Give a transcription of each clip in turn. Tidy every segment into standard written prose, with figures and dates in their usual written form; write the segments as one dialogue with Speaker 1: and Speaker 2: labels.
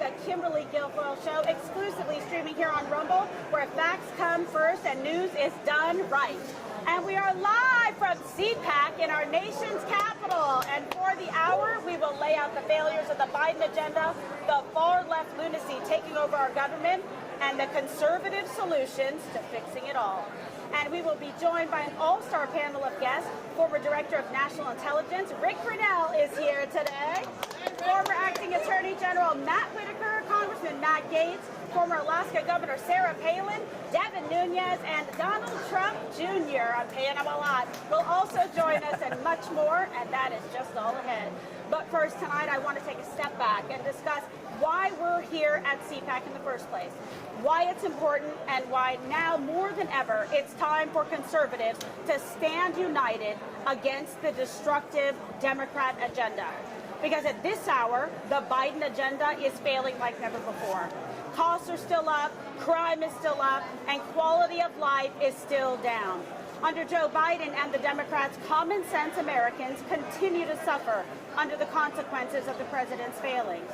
Speaker 1: the Kimberly Guilfoyle Show, exclusively streaming here on Rumble, where facts come first and news is done right. And we are live from CPAC in our nation's capital. And for the hour, we will lay out the failures of the Biden agenda, the far-left lunacy taking over our government, and the conservative solutions to fixing it all. And we will be joined by an all-star panel of guests. Former Director of National Intelligence, Rick Grinnell, is here today. Former Acting Attorney General Matt Whitaker, Congressman Matt Gaetz, former Alaska Governor Sarah Palin, Devin Nunes, and Donald Trump Jr. I'm paying him a lot. Will also join us and much more, and that is just all ahead. But first, tonight, I want to take a step back and discuss why we're here at CPAC in the first place, why it's important, and why now more than ever it's time for conservatives to stand united against the destructive Democrat agenda. Because at this hour, the Biden agenda is failing like never before. Costs are still up, crime is still up, and quality of life is still down. Under Joe Biden and the Democrats, common sense Americans continue to suffer under the consequences of the president's failings.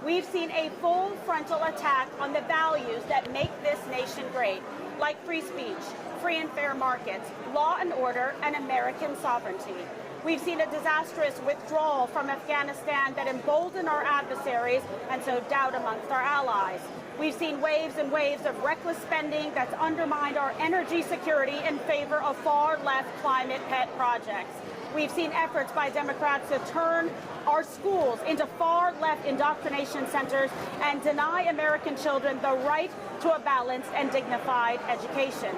Speaker 1: We've seen a full frontal attack on the values that make this nation great, like free speech, free and fair markets, law and order, and American sovereignty. We've seen a disastrous withdrawal from Afghanistan that emboldened our adversaries and sowed doubt amongst our allies. We've seen waves and waves of reckless spending that's undermined our energy security in favor of far-left climate pet projects. We've seen efforts by Democrats to turn our schools into far-left indoctrination centers and deny American children the right to a balanced and dignified education.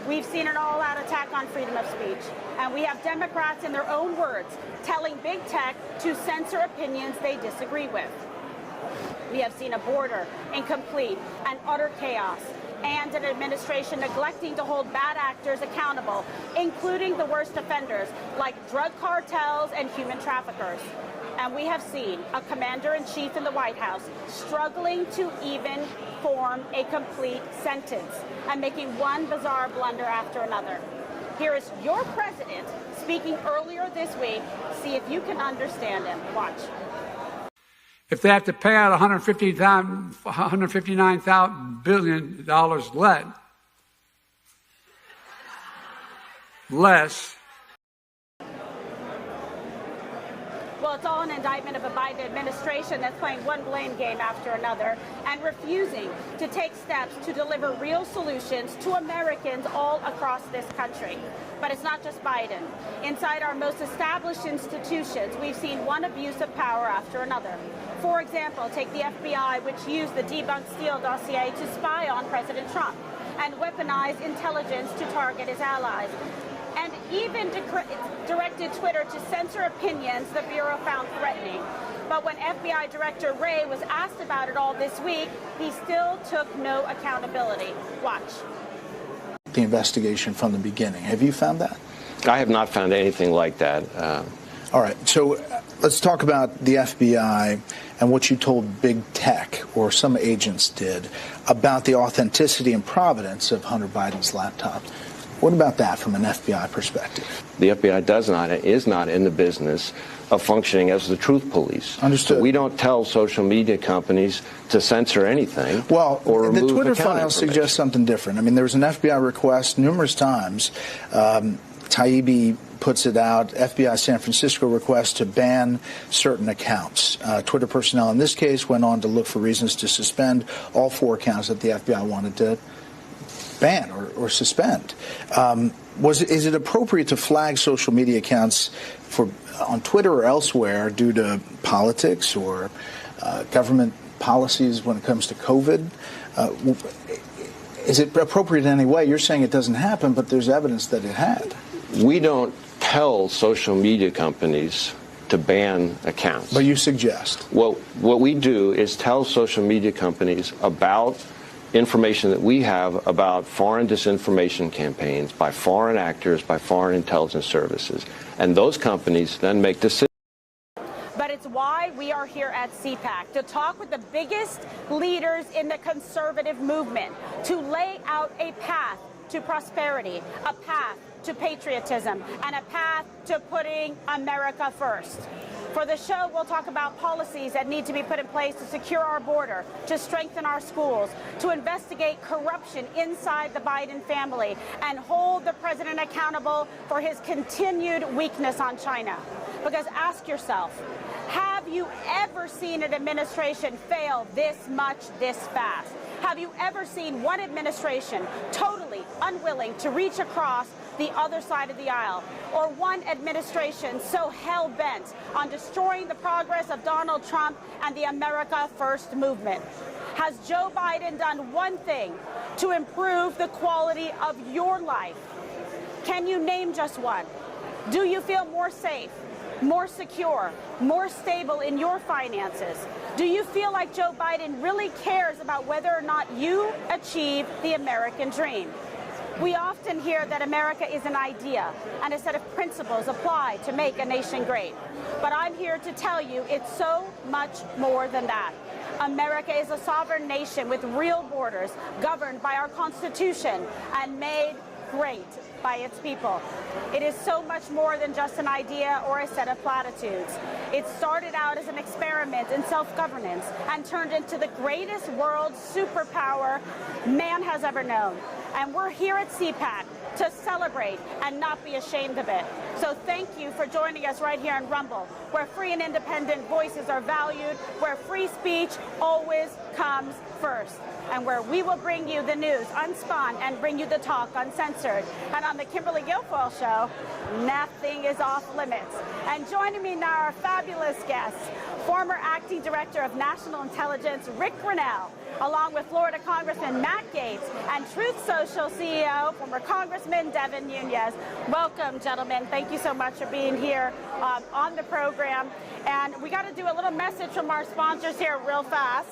Speaker 1: We've seen an all-out attack on freedom of speech, and we have Democrats, in their own words, telling big tech to censor opinions they disagree with. We have seen a border incomplete and utter chaos, and an administration neglecting to hold bad actors accountable, including the worst offenders like drug cartels and human traffickers. And we have seen a commander-in-chief in the White House struggling to even form a complete sentence and making one bizarre blunder after another. Here is your president speaking earlier this week. See if you can understand him. Watch.
Speaker 2: If they have to pay out $159 billion less.
Speaker 1: Well, it's all an indictment of a Biden administration that's playing one blame game after another and refusing to take steps to deliver real solutions to Americans all across this country. But it's not just Biden. Inside our most established institutions, we've seen one abuse of power after another. For example, take the FBI, which used the debunked Steele dossier to spy on President Trump and weaponize intelligence to target his allies, and even directed Twitter to censor opinions the Bureau found threatening. But when FBI Director Wray was asked about it all this week, he still took no accountability. Watch.
Speaker 3: The investigation from the beginning. Have you found that?
Speaker 4: I have not found anything like that.
Speaker 3: All right. So let's talk about the FBI and what you told big tech, or some agents did, about the authenticity and provenance of Hunter Biden's laptop. What about that from an FBI perspective?
Speaker 4: The FBI is not in the business of functioning as the truth police.
Speaker 3: Understood.
Speaker 4: So we don't tell social media companies to censor anything.
Speaker 3: Well,
Speaker 4: or remove
Speaker 3: the Twitter
Speaker 4: account
Speaker 3: file suggests something different. I mean, there was an FBI request numerous times. Taibbi puts it out, FBI San Francisco request to ban certain accounts. Twitter personnel in this case went on to look for reasons to suspend all 4 accounts that the FBI wanted to ban or suspend. Is it appropriate to flag social media accounts on Twitter or elsewhere due to politics or government policies when it comes to COVID? Is it appropriate in any way? You're saying it doesn't happen, but there's evidence that it had.
Speaker 4: We don't tell social media companies to ban accounts.
Speaker 3: But you suggest.
Speaker 4: Well, what we do is tell social media companies about information that we have about foreign disinformation campaigns by foreign actors, by foreign intelligence services. And those companies then make decisions.
Speaker 1: But it's why we are here at CPAC, to talk with the biggest leaders in the conservative movement, to lay out a path to prosperity, a path to patriotism, and a path to putting America first. For the show, we'll talk about policies that need to be put in place to secure our border, to strengthen our schools, to investigate corruption inside the Biden family, and hold the president accountable for his continued weakness on China. Because ask yourself, have you ever seen an administration fail this much, this fast? Have you ever seen one administration totally unwilling to reach across the other side of the aisle, or one administration so hell-bent on destroying the progress of Donald Trump and the America First movement? Has Joe Biden done one thing to improve the quality of your life? Can you name just one? Do you feel more safe, more secure, more stable in your finances? Do you feel like Joe Biden really cares about whether or not you achieve the American dream? We often hear that America is an idea and a set of principles applied to make a nation great. But I'm here to tell you it's so much more than that. America is a sovereign nation with real borders, governed by our Constitution and made great by its people. It is so much more than just an idea or a set of platitudes. It started out as an experiment in self-governance and turned into the greatest world superpower man has ever known. And we're here at CPAC to celebrate and not be ashamed of it. So thank you for joining us right here in Rumble, where free and independent voices are valued, where free speech always comes first, and where we will bring you the news unspun and bring you the talk uncensored. And on the Kimberly Guilfoyle Show, nothing is off limits. And joining me now are fabulous guests, former Acting Director of National Intelligence, Rick Grinnell, along with Florida Congressman Matt Gaetz and Truth Social CEO, former Congressman Devin Nunes. Welcome, gentlemen. Thank you so much for being here on the program. And we got to do a little message from our sponsors here real fast,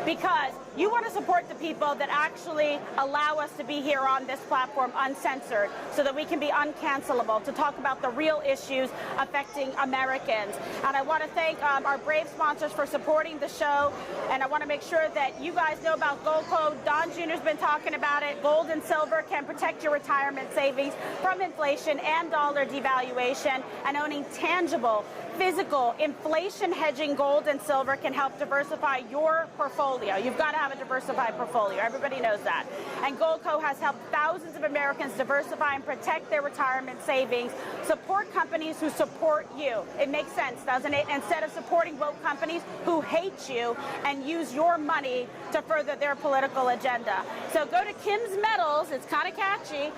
Speaker 1: because you want to support the people that actually allow us to be here on this platform uncensored, so that we can be uncancelable to talk about the real issues affecting Americans. And I want to thank our brave sponsors for supporting the show. And I want to make sure that you guys know about Guilfoyle. Don Jr.'s been talking about it. Gold and silver can protect your retirement savings from inflation and dollar devaluation. And owning tangible, physical, inflation hedging gold and silver can help diversify your portfolio. You've got to have a diversified portfolio. Everybody knows that. And Goldco has helped thousands of Americans diversify and protect their retirement savings. Support companies who support you. It makes sense, doesn't it? Instead of supporting woke companies who hate you and use your money to further their political agenda. So go to Kim's Metals, it's kind of catchy,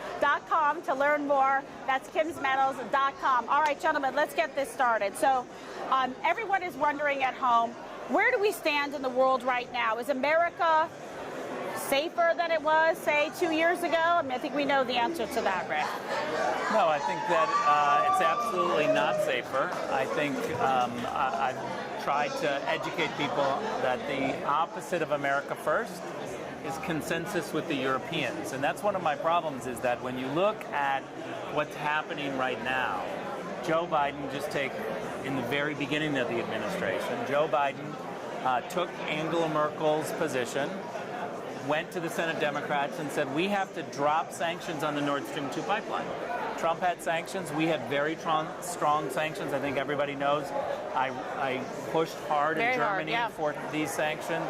Speaker 1: .com to learn more. That's kimsmetals.com. All right, gentlemen, let's get this started. So everyone is wondering at home, where do we stand in the world right now? Is America safer than it was, say, 2 years ago? I mean, I think we know the answer to that, Rick.
Speaker 5: No, I think that it's absolutely not safer. I think I've tried to educate people that the opposite of America first is consensus with the Europeans. And that's one of my problems, is that when you look at what's happening right now, Joe Biden, just take in the very beginning of the administration, Joe Biden took Angela Merkel's position, went to the Senate Democrats and said, we have to drop sanctions on the Nord Stream 2 pipeline. Trump had sanctions. We had very strong sanctions. I think everybody knows I pushed hard in Germany for these sanctions.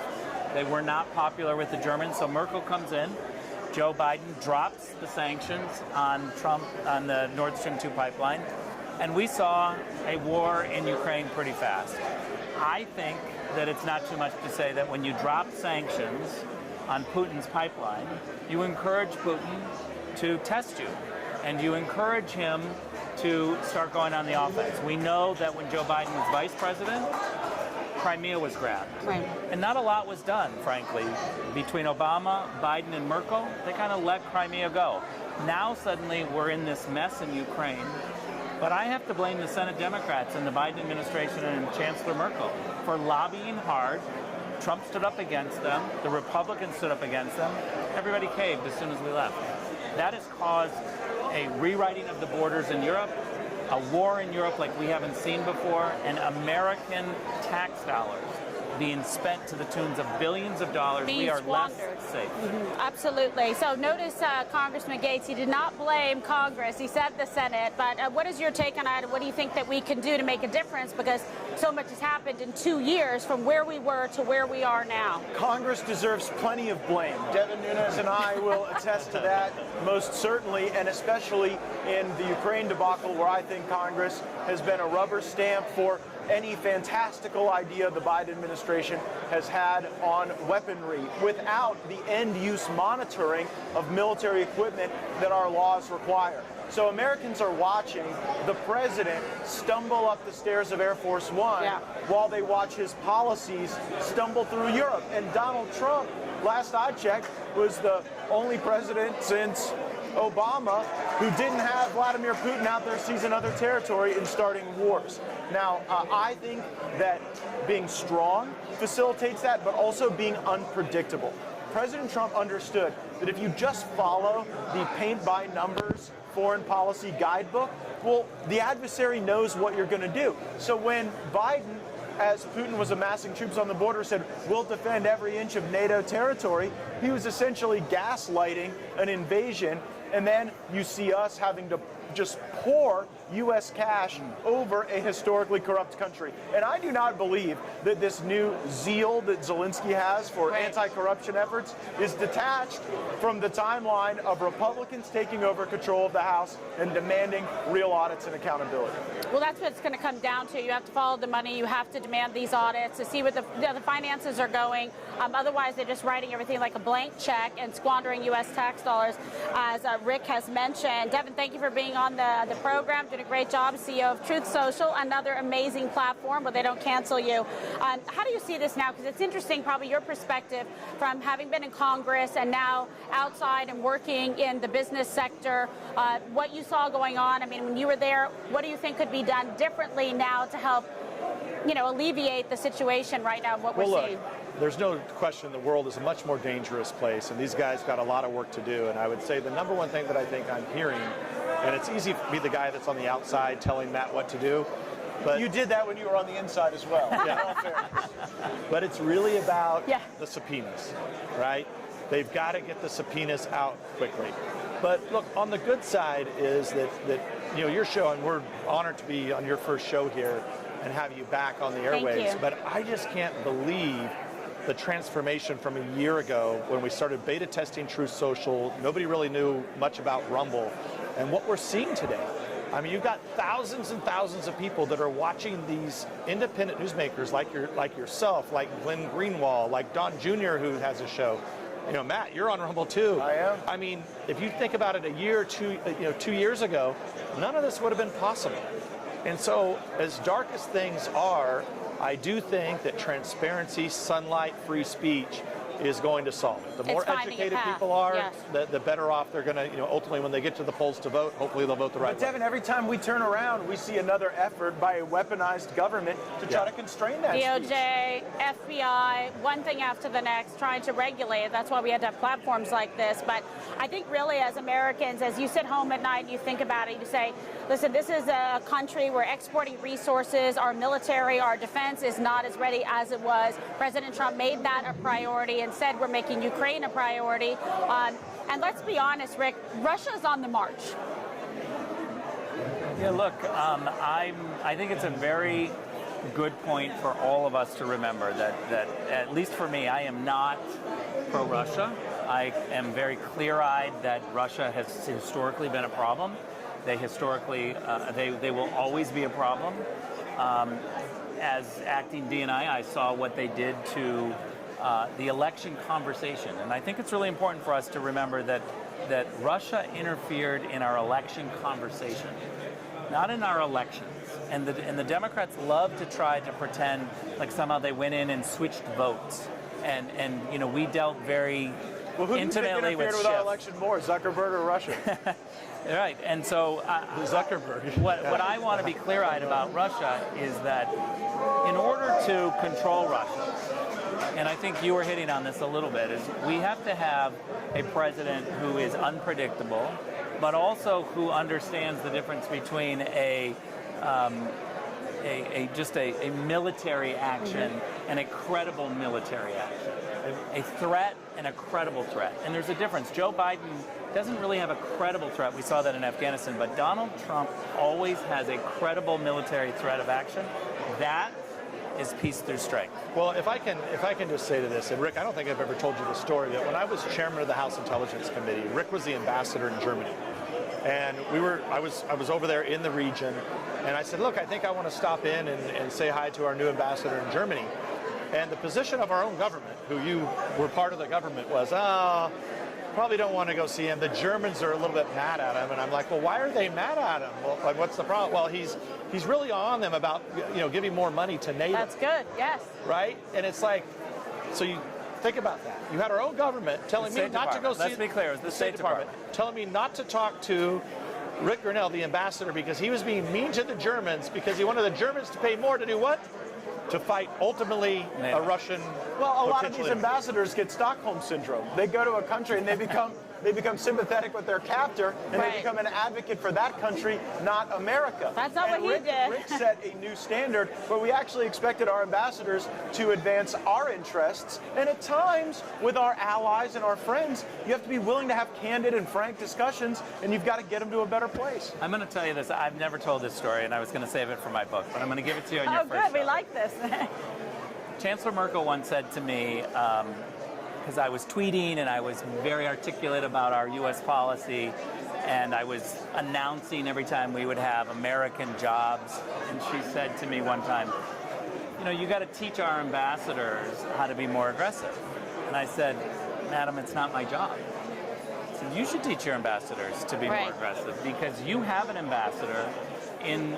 Speaker 5: They were not popular with the Germans. So Merkel comes in. Joe Biden drops the sanctions on Trump on the Nord Stream 2 pipeline. And we saw a war in Ukraine pretty fast. I think that it's not too much to say that when you drop sanctions on Putin's pipeline, you encourage Putin to test you, and you encourage him to start going on the offense. We know that when Joe Biden was vice president, Crimea was grabbed. Right. And not a lot was done, frankly. Between Obama, Biden, and Merkel, they kind of let Crimea go. Now suddenly we're in this mess in Ukraine. But I have to blame the Senate Democrats and the Biden administration and Chancellor Merkel for lobbying hard. Trump stood up against them. The Republicans stood up against them. Everybody caved as soon as we left. That has caused a rewriting of the borders in Europe, a war in Europe like we haven't seen before, and American tax dollars being spent to the tunes of billions of dollars,
Speaker 1: Being
Speaker 5: we are
Speaker 1: squandered.
Speaker 5: less safe.
Speaker 1: Absolutely. So notice Congressman Gates, he did not blame Congress. He said the Senate. But what is your take on it? What do you think that we can do to make a difference? Because so much has happened in 2 years from where we were to where we are now.
Speaker 6: Congress deserves plenty of blame. Devin Nunes and I will attest to that most certainly, and especially in the Ukraine debacle, where I think Congress has been a rubber stamp for any fantastical idea the Biden administration has had on weaponry without the end-use monitoring of military equipment that our laws require. So Americans are watching the president stumble up the stairs of Air Force One while they watch his policies stumble through Europe. And Donald Trump, last I checked, was the only president since Obama who didn't have Vladimir Putin out there seizing other territory and starting wars. Now, I think that being strong facilitates that, but also being unpredictable. President Trump understood that if you just follow the paint-by-numbers foreign policy guidebook, well, the adversary knows what you're going to do. So when Biden, as Putin was amassing troops on the border, said, we'll defend every inch of NATO territory, he was essentially gaslighting an invasion. And then you see us having to just pour U.S. cash over a historically corrupt country. And I do not believe that this new zeal that Zelensky has for anti-corruption efforts is detached from the timeline of Republicans taking over control of the House and demanding real audits and accountability.
Speaker 1: Well, that's what it's going to come down to. You have to follow the money. You have to demand these audits to see what the finances are going. Otherwise, they're just writing everything like a blank check and squandering U.S. tax dollars, as Rick has mentioned. Devin, thank you for being on the program. Doing a great job, CEO of Truth Social, another amazing platform where they don't cancel you. How do you see this now? Because it's interesting, probably your perspective from having been in Congress and now outside and working in the business sector, what you saw going on. I mean, when you were there, what do you think could be done differently now to help, alleviate the situation right now, what we're seeing?
Speaker 7: There's no question the world is a much more dangerous place, and these guys got a lot of work to do. And I would say the number one thing that I think I'm hearing, and it's easy to be the guy that's on the outside telling Matt what to do, but
Speaker 6: You did that when you were on the inside as well.
Speaker 7: but it's really about the subpoenas, right? They've got to get the subpoenas out quickly. But look, on the good side is that your show, and we're honored to be on your first show here and have you back on the airwaves. But I just can't believe the transformation from a year ago when we started beta testing Truth Social. Nobody really knew much about Rumble, and what we're seeing today. I mean, you've got thousands and thousands of people that are watching these independent newsmakers like yourself, like Glenn Greenwald, like Don Jr., who has a show. Matt, you're on Rumble too.
Speaker 6: I am.
Speaker 7: I mean, if you think about it, a year or two, 2 years ago, none of this would have been possible. And so, as dark as things are, I do think that transparency, sunlight, free speech is going to solve it. The more educated people are, the better off they're going to, ultimately when they get to the polls to vote, hopefully they'll vote the right way.
Speaker 6: But Devin, every time we turn around, we see another effort by a weaponized government to try to constrain that
Speaker 1: DOJ, FBI, one thing after the next, trying to regulate it. That's why we had to have platforms like this. But I think really as Americans, as you sit home at night and you think about it, you say, listen, this is a country where exporting resources, our military, our defense is not as ready as it was. President Trump made that a priority and said we're making Ukraine a priority. And let's be honest, Rick, Russia's on the march.
Speaker 5: Yeah, look, I think it's a very good point for all of us to remember that at least for me, I am not pro-Russia. I am very clear-eyed that Russia has historically been a problem. They historically, they will always be a problem. As acting DNI, I saw what they did to the election conversation. And I think it's really important for us to remember that Russia interfered in our election conversation, not in our elections. And the Democrats love to try to pretend like somehow they went in and switched votes. And we dealt very intimately with
Speaker 6: with our election more, Zuckerberg or Russia?
Speaker 5: Right, and so
Speaker 7: Zuckerberg.
Speaker 5: What I want to be clear-eyed about Russia is that in order to control Russia, and I think you were hitting on this a little bit, is we have to have a president who is unpredictable, but also who understands the difference between a just a military action and a credible military action. A threat and a credible threat. And there's a difference. Joe Biden doesn't really have a credible threat. We saw that in Afghanistan. But Donald Trump always has a credible military threat of action. That is peace through strength.
Speaker 7: Well, if I can just say to this, and Rick, I don't think I've ever told you the story, that when I was chairman of the House Intelligence Committee, Rick was the ambassador in Germany. And I was over there in the region, and I said, look, I think I want to stop in and say hi to our new ambassador in Germany. And the position of our own government, who you were part of the government, was, probably don't want to go see him. The Germans are a little bit mad at him. And I'm like, well, why are they mad at him? Well, like, what's the problem? Well, he's really on them about, giving more money to NATO.
Speaker 1: That's good, yes.
Speaker 7: Right? And it's like, so you think about that. You had our own government telling me not to go see...
Speaker 5: Let's be clear, it was the State Department.
Speaker 7: Telling me not to talk to Rick Grenell, the ambassador, because he was being mean to the Germans, because he wanted the Germans to pay more to do what? To fight, ultimately, a Russian...
Speaker 6: Well, a lot of these ambassadors get Stockholm syndrome. They go to a country and they become sympathetic with their captor, and they become an advocate for that country, not America.
Speaker 1: That's not what he did.
Speaker 6: Rick set a new standard where we actually expected our ambassadors to advance our interests, and at times, with our allies and our friends, you have to be willing to have candid and frank discussions, and you've got to get them to a better place.
Speaker 5: I'm going to tell you this. I've never told this story, and I was going to save it for my book, but I'm going to give it to you on your first
Speaker 1: good.
Speaker 5: show.
Speaker 1: We like this.
Speaker 5: Chancellor Merkel once said to me, because I was tweeting and I was very articulate about our U.S. policy, and I was announcing every time we would have American jobs, and she said to me one time, you got to teach our ambassadors how to be more aggressive. And I said, Madam, it's not my job. I said, you should teach your ambassadors to be more aggressive, because you have an ambassador in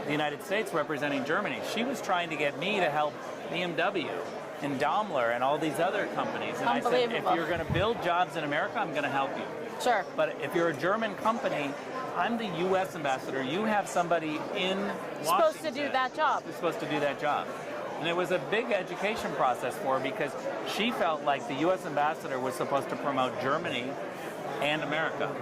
Speaker 5: the United States representing Germany. She was trying to get me to help BMW and Daimler and all these other companies. And I said, if you're going to build jobs in America, I'm going to help you.
Speaker 1: Sure.
Speaker 5: But if you're a German company, I'm the U.S. ambassador. You have somebody in Washington
Speaker 1: supposed to do that job.
Speaker 5: Who's supposed to do that job. And it was a big education process for her, because she felt like the U.S. ambassador was supposed to promote Germany and America.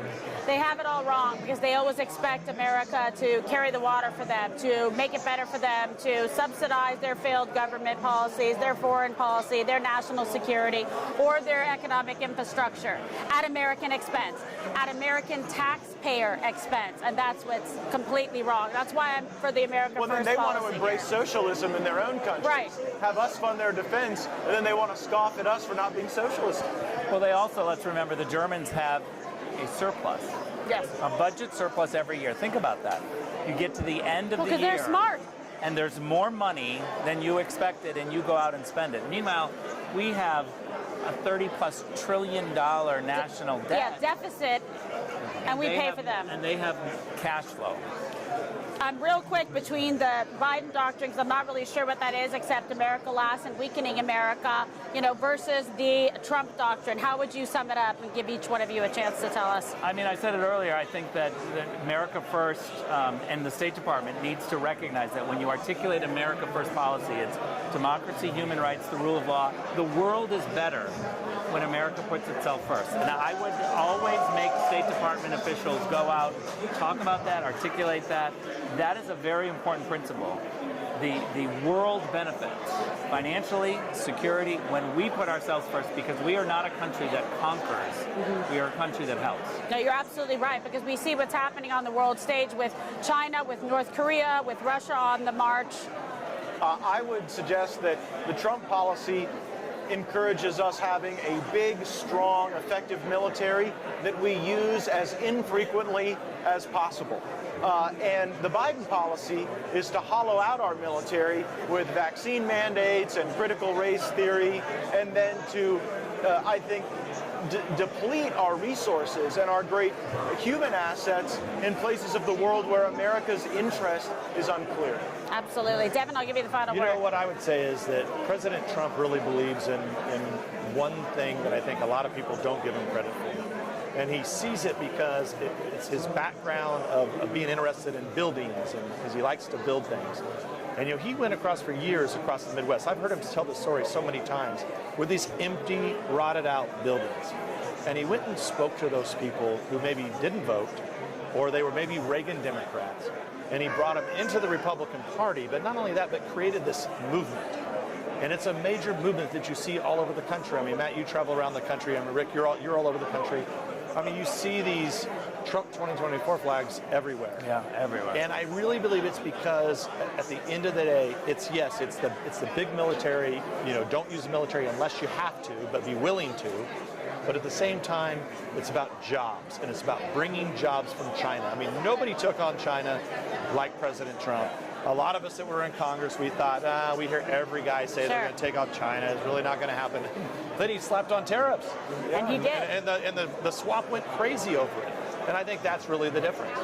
Speaker 1: They have it all wrong, because they always expect America to carry the water for them, to make it better for them, to subsidize their failed government policies, their foreign policy, their national security, or their economic infrastructure at American expense, at American taxpayer expense. And that's what's completely wrong. That's why I'm for the America First policy.
Speaker 6: Well, then they want to embrace socialism in their own country.
Speaker 1: Right.
Speaker 6: Have us fund their defense, and then they want to scoff at us for not being socialist.
Speaker 5: Well, they also, let's remember, the Germans have a surplus.
Speaker 1: Yes.
Speaker 5: A budget surplus every year. Think about that. You get to the end of the year.
Speaker 1: Because they're smart.
Speaker 5: And there's more money than you expected, and you go out and spend it. Meanwhile, we have a $30+ trillion national debt.
Speaker 1: Yeah, deficit, and we pay for them.
Speaker 5: And they have cash flow.
Speaker 1: Real quick, between the Biden doctrine, because I'm not really sure what that is, except America last and weakening America, versus the Trump doctrine. How would you sum it up and give each one of you a chance to tell us?
Speaker 5: I mean, I said it earlier. I think that America First and the State Department needs to recognize that when you articulate America First policy, it's democracy, human rights, the rule of law. The world is better when America puts itself first. And I would always make State Department officials go out, talk about that, articulate that. That is a very important principle. The world benefits financially, security, when we put ourselves first, because we are not a country that conquers. We are a country that helps.
Speaker 1: No, you're absolutely right, because we see what's happening on the world stage with China, with North Korea, with Russia on the march.
Speaker 6: I would suggest that the Trump policy encourages us having a big, strong, effective military that we use as infrequently as possible. And the Biden policy is to hollow out our military with vaccine mandates and critical race theory, and then to, I think, deplete our resources and our great human assets in places of the world where America's interest is unclear.
Speaker 1: Absolutely. Devin, I'll give you the final word.
Speaker 7: You know, what I would say is that President Trump really believes in one thing that I think a lot of people don't give him credit for. And he sees it because it's his background of being interested in buildings, and because he likes to build things. And he went across for years across the Midwest. I've heard him tell the story so many times, with these empty, rotted out buildings. And he went and spoke to those people who maybe didn't vote, or they were maybe Reagan Democrats. and he brought them into the Republican Party, but not only that, but created this movement. And it's a major movement that you see all over the country. I mean, Matt, you travel around the country. I mean, Rick, you're all over the country. I mean, you see these Trump 2024 flags everywhere.
Speaker 5: Yeah, everywhere.
Speaker 7: And I really believe it's because at the end of the day, it's the big military. You know, don't use the military unless you have to, but be willing to. But at the same time, it's about jobs, and it's about bringing jobs from China. I mean, nobody took on China like President Trump. A lot of us that were in Congress, we thought, we hear every guy say they're going to take on China. It's really not going to happen. Then he slapped on tariffs.
Speaker 1: And he did.
Speaker 7: And the swap went crazy over it. And I think that's really the difference.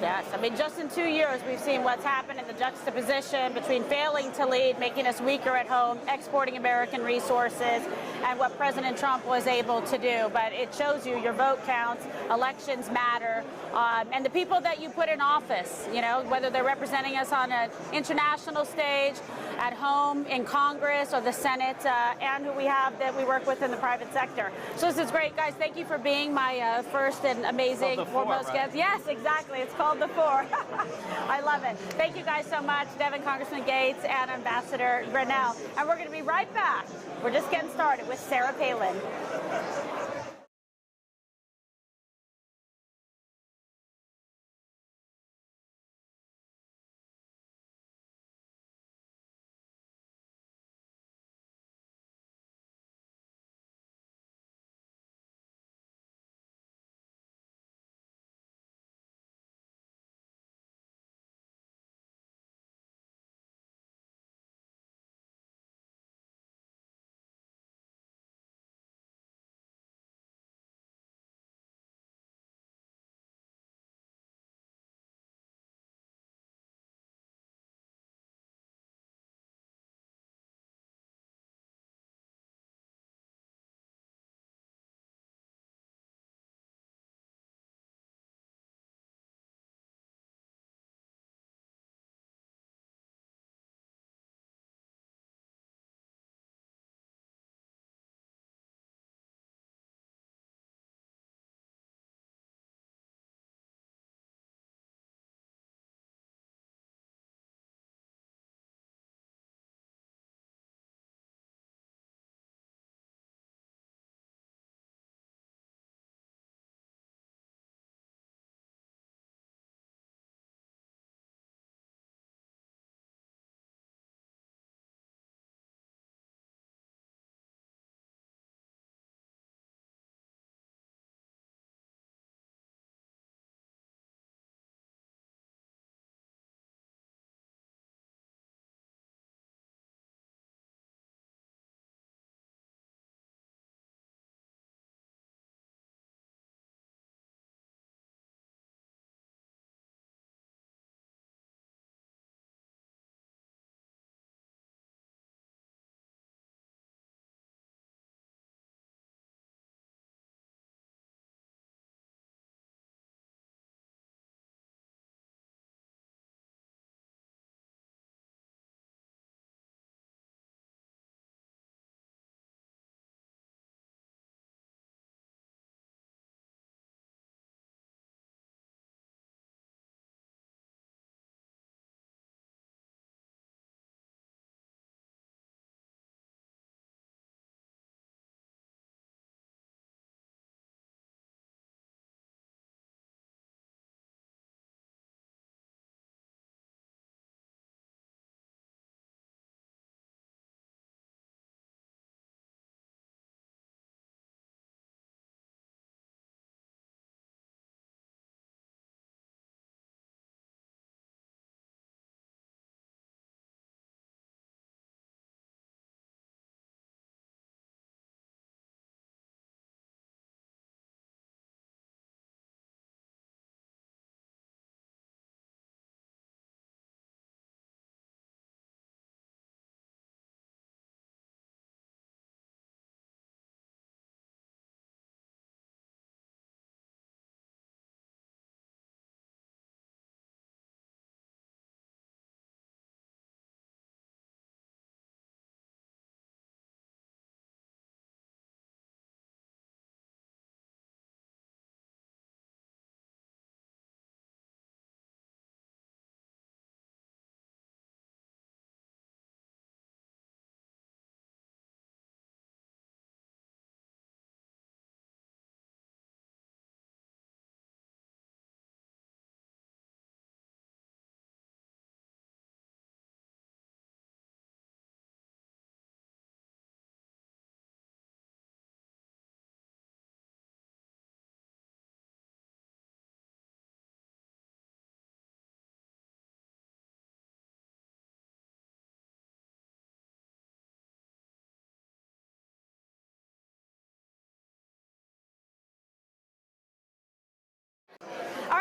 Speaker 1: Yes, I mean, just in 2 years, we've seen what's happened in the juxtaposition between failing to lead, making us weaker at home, exporting American resources, and what President Trump was able to do. But it shows you your vote counts, elections matter, and the people that you put in office, you know, whether they're representing us on an international stage, at home, in Congress, or the Senate, and who we have that we work with in the private sector. So this is great, guys. Thank you for being my first and amazing foremost guest. Yes, exactly. It's called The Four. I love it. Thank you guys so much, Devin, Congressman Gates, and Ambassador Grinnell. And we're going to be right back. We're just getting started with Sarah Palin.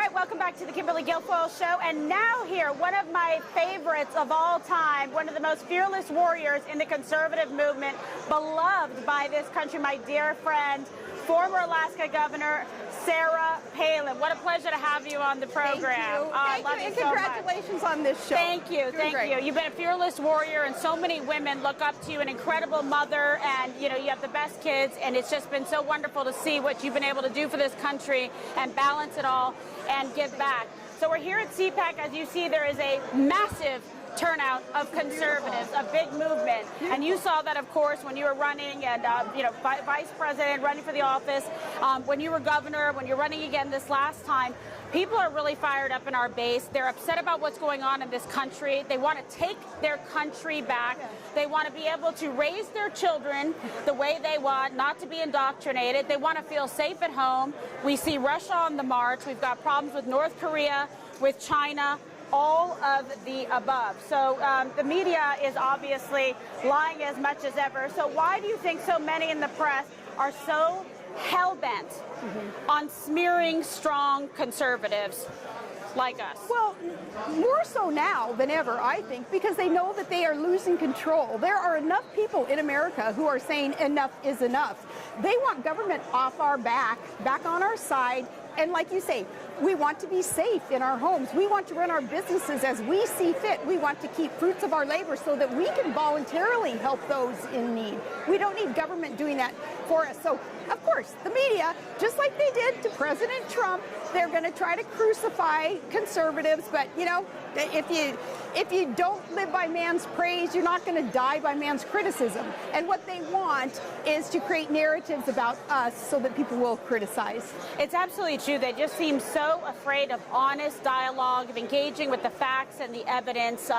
Speaker 1: right, welcome back to the Kimberly Guilfoyle Show. And now here, one of my favorites of all time, one of the most fearless warriors in the conservative movement, beloved by this country, my dear friend, former Alaska Governor Sarah Palin. What a pleasure to have you on the program.
Speaker 8: Thank you. And congratulations on this show.
Speaker 1: Thank you. Thank you. You've been a fearless warrior, and so many women look up to you, an incredible mother, and you have the best kids, and it's just been so wonderful to see what you've been able to do for this country and balance it all and give back. So we're here at CPAC. As you see, there is a massive turnout of conservatives, a big movement. And you saw that, of course, when you were running and, vice president, running for the office, when you were governor, when you're running again this last time. People are really fired up in our base. They're upset about what's going on in this country. They want to take their country back. They want to be able to raise their children the way they want, not to be indoctrinated. They want to feel safe at home. We see Russia on the march. We've got problems with North Korea, with China, all of the above. So the media is obviously lying as much as ever. So why do you think so many in the press are so hell-bent on smearing strong conservatives like us?
Speaker 8: Well, more so now than ever, I think, because they know that they are losing control. There are enough people in America who are saying enough is enough. They want government off our back on our side. And like you say, we want to be safe in our homes. We want to run our businesses as we see fit. We want to keep fruits of our labor so that we can voluntarily help those in need. We don't need government doing that for us. So, of course, the media, just like they did to President Trump, they're going to try to crucify conservatives. But, if you don't live by man's praise, you're not going to die by man's criticism. And what they want is to create narratives about us so that people will criticize.
Speaker 1: It's absolutely true. They just seem so afraid of honest dialogue, of engaging with the facts and the evidence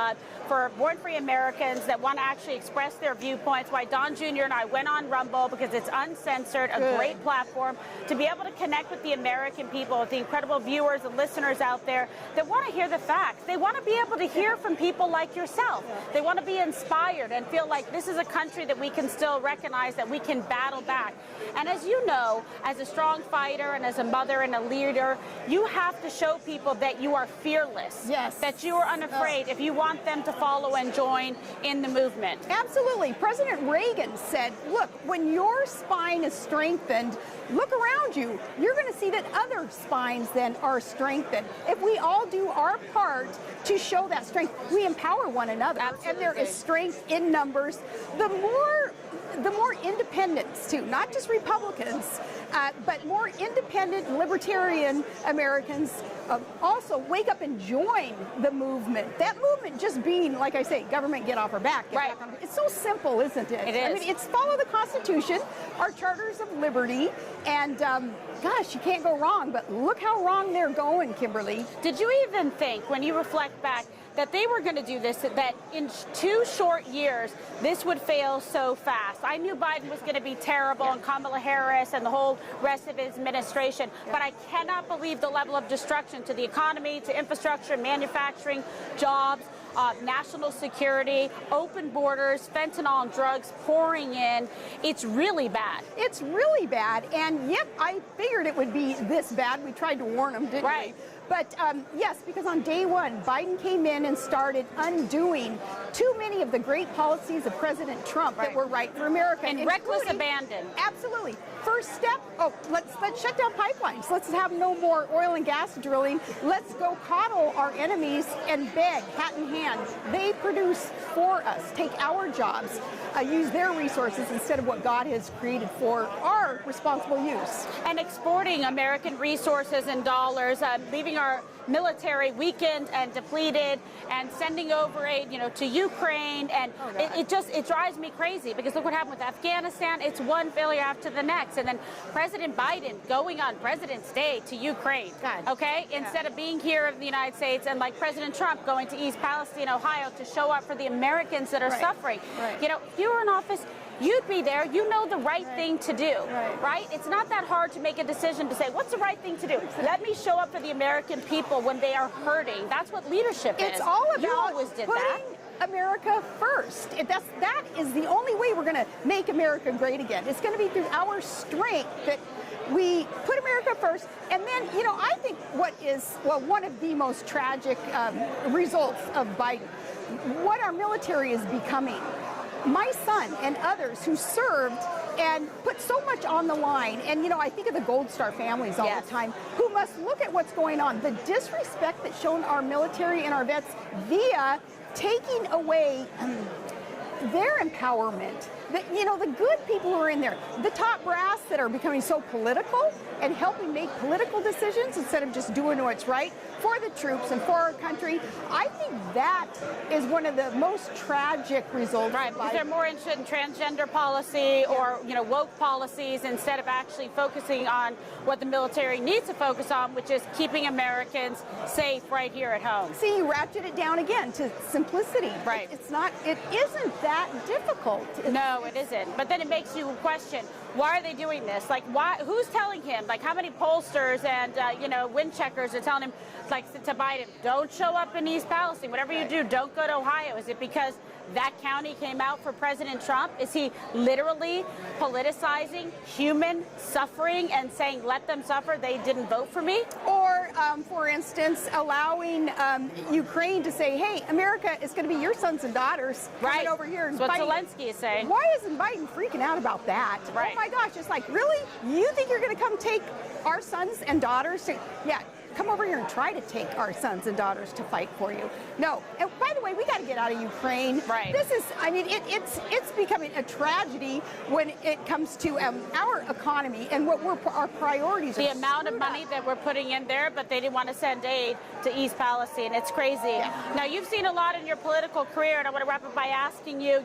Speaker 1: for born-free Americans that want to actually express their viewpoints. Why Don Jr. and I went on Rumble, because it's uncensored, a great platform to be able to connect with the American people, with the incredible viewers and listeners out there that want to hear the facts. They want to be able to hear from people like yourself. They want to be inspired and feel like this is a country that we can still recognize, that we can battle back. And as you know, as a strong fighter and as a mother and a leader, you have to show people that you are fearless.
Speaker 8: Yes.
Speaker 1: That you are unafraid if you want them to follow and join in the movement.
Speaker 8: Absolutely. President Reagan said, look, when your spine is strengthened, look around you. You're going to see that other spines then are strengthened. If we all do our part to show that strength, we empower one another.
Speaker 1: Absolutely.
Speaker 8: And there is strength in numbers. The more independents, too, not just Republicans, but more independent libertarian Americans also wake up and join the movement. That movement just being, like I say, government get off our back.
Speaker 1: Right.
Speaker 8: It's so simple, isn't it?
Speaker 1: It is.
Speaker 8: I mean, it's follow the Constitution, our charters of liberty, and gosh, you can't go wrong. But look how wrong they're going, Kimberly.
Speaker 1: Did you even think, when you reflect back, that they were going to do this, that in 2 short years, this would fail so fast? I knew Biden was going to be terrible, and Kamala Harris and the whole rest of his administration, but I cannot believe the level of destruction to the economy, to infrastructure, manufacturing, jobs, national security, open borders, fentanyl and drugs pouring in. It's really bad.
Speaker 8: It's really bad, and yet I figured it would be this bad. We tried to warn them, didn't we? But yes, because on day one, Biden came in and started undoing too many of the great policies of President Trump that were right for America.
Speaker 1: And reckless abandon.
Speaker 8: Absolutely. First step, let's shut down pipelines. Let's have no more oil and gas drilling. Let's go coddle our enemies and beg, hat in hand. They produce for us, take our jobs, use their resources instead of what God has created for our responsible use.
Speaker 1: And exporting American resources and dollars, leaving our military weakened and depleted, and sending over aid, to Ukraine, and it drives me crazy, because look what happened with Afghanistan. It's one failure after the next, and then President Biden going on President's Day to Ukraine, instead of being here in the United States, and like President Trump going to East Palestine, Ohio, to show up for the Americans that are suffering. If you were in office, you'd be there. You know the right thing to do, right? It's not that hard to make a decision to say, what's the right thing to do? Let me show up for the American people when they are hurting. That's what leadership is.
Speaker 8: It's all about
Speaker 1: you always did that.
Speaker 8: America first. That is the only way we're going to make America great again. It's going to be through our strength that we put America first. And then, I think one of the most tragic results of Biden, what our military is becoming. My son and others who served and put so much on the line, and I think of the Gold Star families all the time, who must look at what's going on, the disrespect that's shown our military and our vets via taking away their empowerment. The good people who are in there, the top brass that are becoming so political and helping make political decisions instead of just doing what's right for the troops and for our country. I think that is one of the most tragic results.
Speaker 1: Right, because they're more interested in transgender policy or woke policies instead of actually focusing on what the military needs to focus on, which is keeping Americans safe right here at home.
Speaker 8: See, you ratchet it down again to simplicity.
Speaker 1: Right.
Speaker 8: It isn't that difficult.
Speaker 1: No, it isn't. But then it makes you question, why are they doing this? Like, why? Who's telling him? Like, how many pollsters and wind checkers are telling him, like, to Biden, don't show up in East Palestine. Whatever you do, don't go to Ohio. Is it because that county came out for President Trump? Is he literally politicizing human suffering and saying, let them suffer, they didn't vote for me?
Speaker 8: Or, for instance, allowing Ukraine to say, hey, America is going to be your sons and daughters coming over here. And
Speaker 1: that's what Zelensky is saying.
Speaker 8: Why isn't Biden freaking out about that?
Speaker 1: Right.
Speaker 8: Oh my gosh, it's like, really? You think you're going to come take our sons and daughters? Yeah. Come over here and try to take our sons and daughters to fight for you. No. And by the way, we got to get out of Ukraine.
Speaker 1: Right.
Speaker 8: This is, it's becoming a tragedy when it comes to our economy and what our priorities are.
Speaker 1: The amount of money that we're putting in there, but they didn't want to send aid to East Palestine. It's crazy. Yeah. Now, you've seen a lot in your political career, and I want to wrap up by asking you,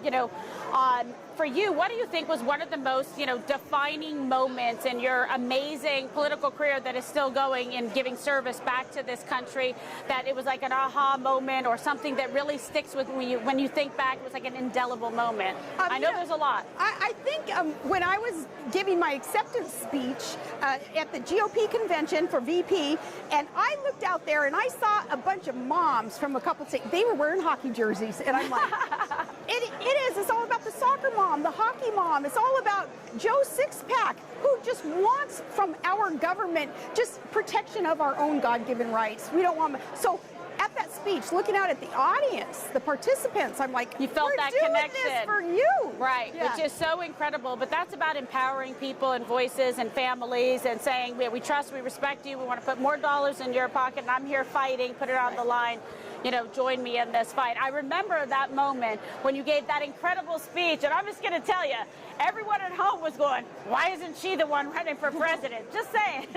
Speaker 1: for you, what do you think was one of the most, defining moments in your amazing political career that is still going and giving service back to this country, that it was like an aha moment or something that really sticks with when you think back, it was like an indelible moment? I know there's a lot.
Speaker 8: I think when I was giving my acceptance speech at the GOP convention for VP, and I looked out there and I saw a bunch of moms from a couple states. They were wearing hockey jerseys, and I'm like, it's all about the soccer mom, the hockey mom. It's all about Joe Six-Pack, who just wants from our government just protection of our own God-given rights. We don't want so. At that speech, looking out at the audience, the participants, I'm like,
Speaker 1: you felt that connection.
Speaker 8: This for you.
Speaker 1: Right,
Speaker 8: yeah.
Speaker 1: Which is so incredible. But that's about empowering people and voices and families and saying, we trust, we respect you, we want to put more dollars in your pocket, and I'm here fighting, put it on the line. Join me in this fight. I remember that moment when you gave that incredible speech, and I'm just going to tell you, everyone at home was going, why isn't she the one running for president? Just saying.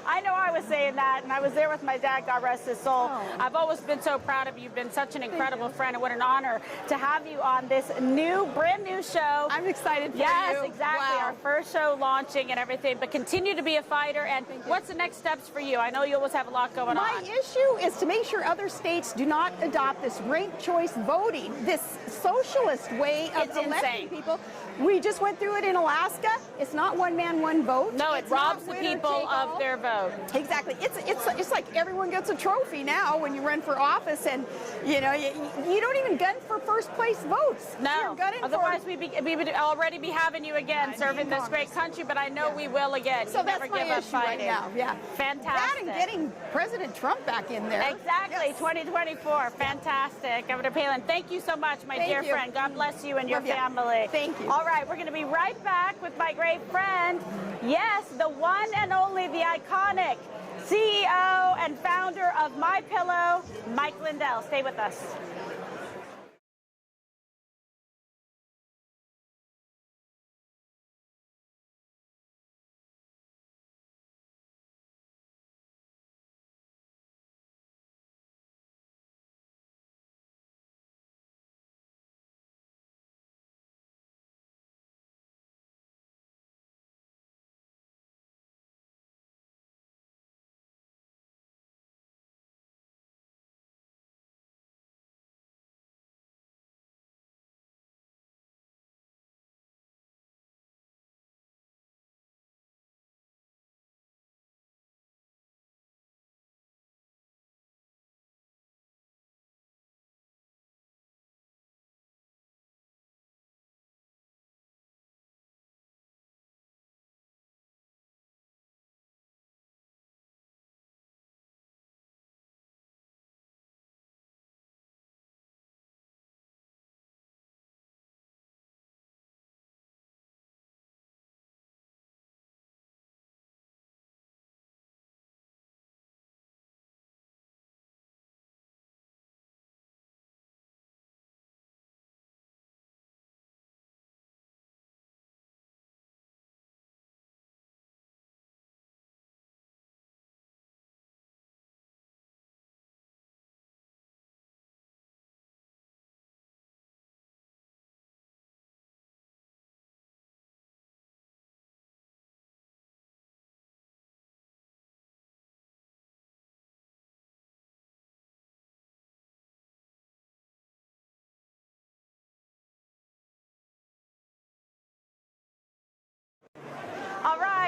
Speaker 1: I know I was saying that, and I was there with my dad, God rest his soul. Oh. I've always been so proud of you. You've been such an incredible friend, and what an honor to have you on this brand new show.
Speaker 8: I'm excited for you.
Speaker 1: Yes, exactly.
Speaker 8: Wow.
Speaker 1: Our first show launching and everything, but continue to be a fighter. And what's the next steps for you? I know you always have a lot going on.
Speaker 8: My issue is to make sure other states do not adopt this ranked choice voting, this socialist way of electing people. We just went through it in Alaska. It's not one man, one vote.
Speaker 1: No, it robs the people of their vote.
Speaker 8: Exactly. It's like everyone gets a trophy now when you run for office, and you don't even gun for first place votes.
Speaker 1: No, otherwise we would already be having you again serving this great country. But I know we will again.
Speaker 8: So that's my issue right now. Yeah,
Speaker 1: fantastic.
Speaker 8: That and getting President Trump back in there.
Speaker 1: Exactly. Yes. 2024. Fantastic, Governor Palin. Thank you so much, my dear friend. God bless you and your family.
Speaker 8: Thank you.
Speaker 1: All right, we're going to be right back with my great friend. Yes, the one and only, the iconic CEO and founder of MyPillow, Mike Lindell. Stay with us.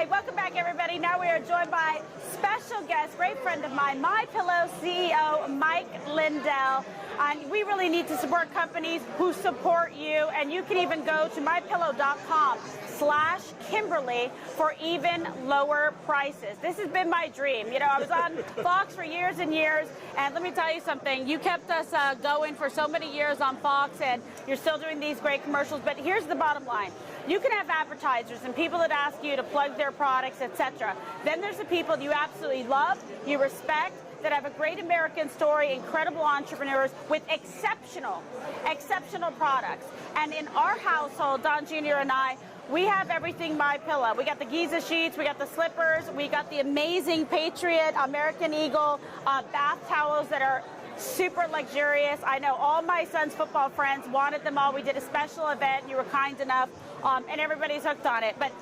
Speaker 1: right, welcome back, everybody. Now we are joined by special guest, great friend of mine, MyPillow CEO Mike Lindell. And we really need to support companies who support you, and you can even go to mypillow.com/Kimberly for even lower prices. This has been my dream. You know, I was on Fox for years and years, and let me tell you something. You kept us going for so many years on Fox, and you're still doing these great commercials. But here's the bottom line. You can have advertisers and people that ask you to plug their products, etc. Then there's the people you absolutely love, you respect, that have a great American story, incredible entrepreneurs with exceptional products. And in our household, Don Jr. and I, we have everything MyPillow. We got the Giza sheets, we got the slippers, we got the amazing Patriot, American Eagle bath towels that are super luxurious. I know all my son's football friends wanted them all. We did a special event. You were kind enough, and everybody's hooked on it. But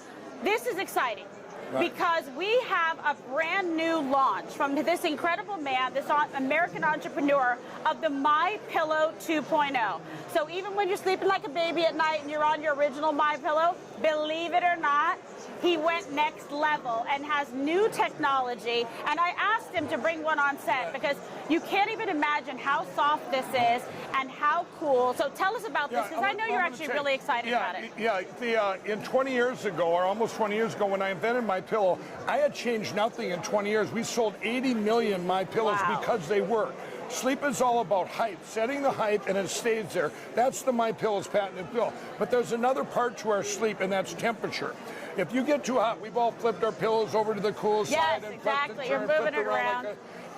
Speaker 1: this is exciting. Right. Because we have a brand new launch from this incredible man, this American entrepreneur, of the MyPillow 2.0. So even when you're sleeping like a baby at night and you're on your original MyPillow, believe it or not, he went next level and has new technology. And I asked him to bring one on set because you can't even imagine how soft this is and how cool. So tell us about this, because I know you're actually really excited about it.
Speaker 9: Yeah, in 20 years ago, or almost 20 years ago, when I invented MyPillow, I had changed nothing in 20 years. We sold 80 million MyPillows because they work. Sleep is all about height, setting the height, and it stays there. That's the MyPillow's patented pill. But there's another part to our sleep, and that's temperature. If you get too hot, we've all flipped our pillows over to the cool side.
Speaker 1: Yes, exactly. You're moving it around.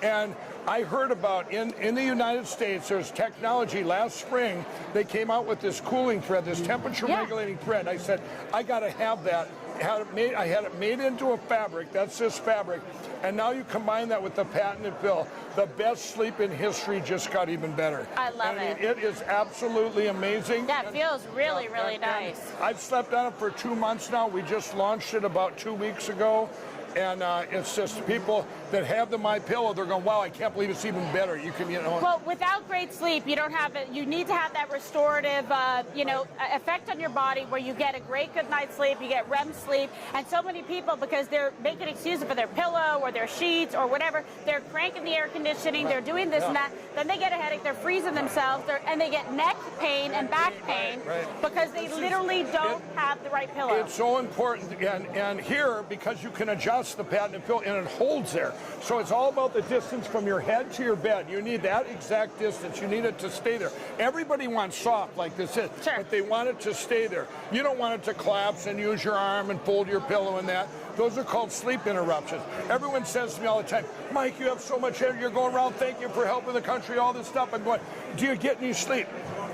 Speaker 9: And I heard about, in the United States, there's technology. Last spring, they came out with this cooling thread, this temperature regulating thread. I said, I got to have that. I had it made into a fabric. That's this fabric. And now you combine that with the patented pill. The best sleep in history just got even better.
Speaker 1: I love it.
Speaker 9: It is absolutely amazing.
Speaker 1: Yeah, it feels really, really nice.
Speaker 9: I've slept on it for 2 months now. We just launched it about 2 weeks ago. And it's just people that have the MyPillow, they're going, wow, I can't believe it's even better. You can,
Speaker 1: Well, without great sleep, you don't have it. You need to have that restorative, effect on your body where you get a great good night's sleep, you get REM sleep. And so many people, because they're making excuses for their pillow or their sheets or whatever, they're cranking the air conditioning, they're doing this and that. Then they get a headache, they're freezing themselves, and they get neck pain and back pain because they literally don't have the right pillow.
Speaker 9: It's so important. And here, because you can adjust the patented pill and it holds there. So it's all about the distance from your head to your bed. You need that exact distance. You need it to stay there. Everybody wants soft like this is, but they want it to stay there. You don't want it to collapse and use your arm and fold your pillow and that. Those are called sleep interruptions. Everyone says to me all the time, Mike, you have so much energy. You're going around, thank you for helping the country, all this stuff. I'm going, do you get any sleep?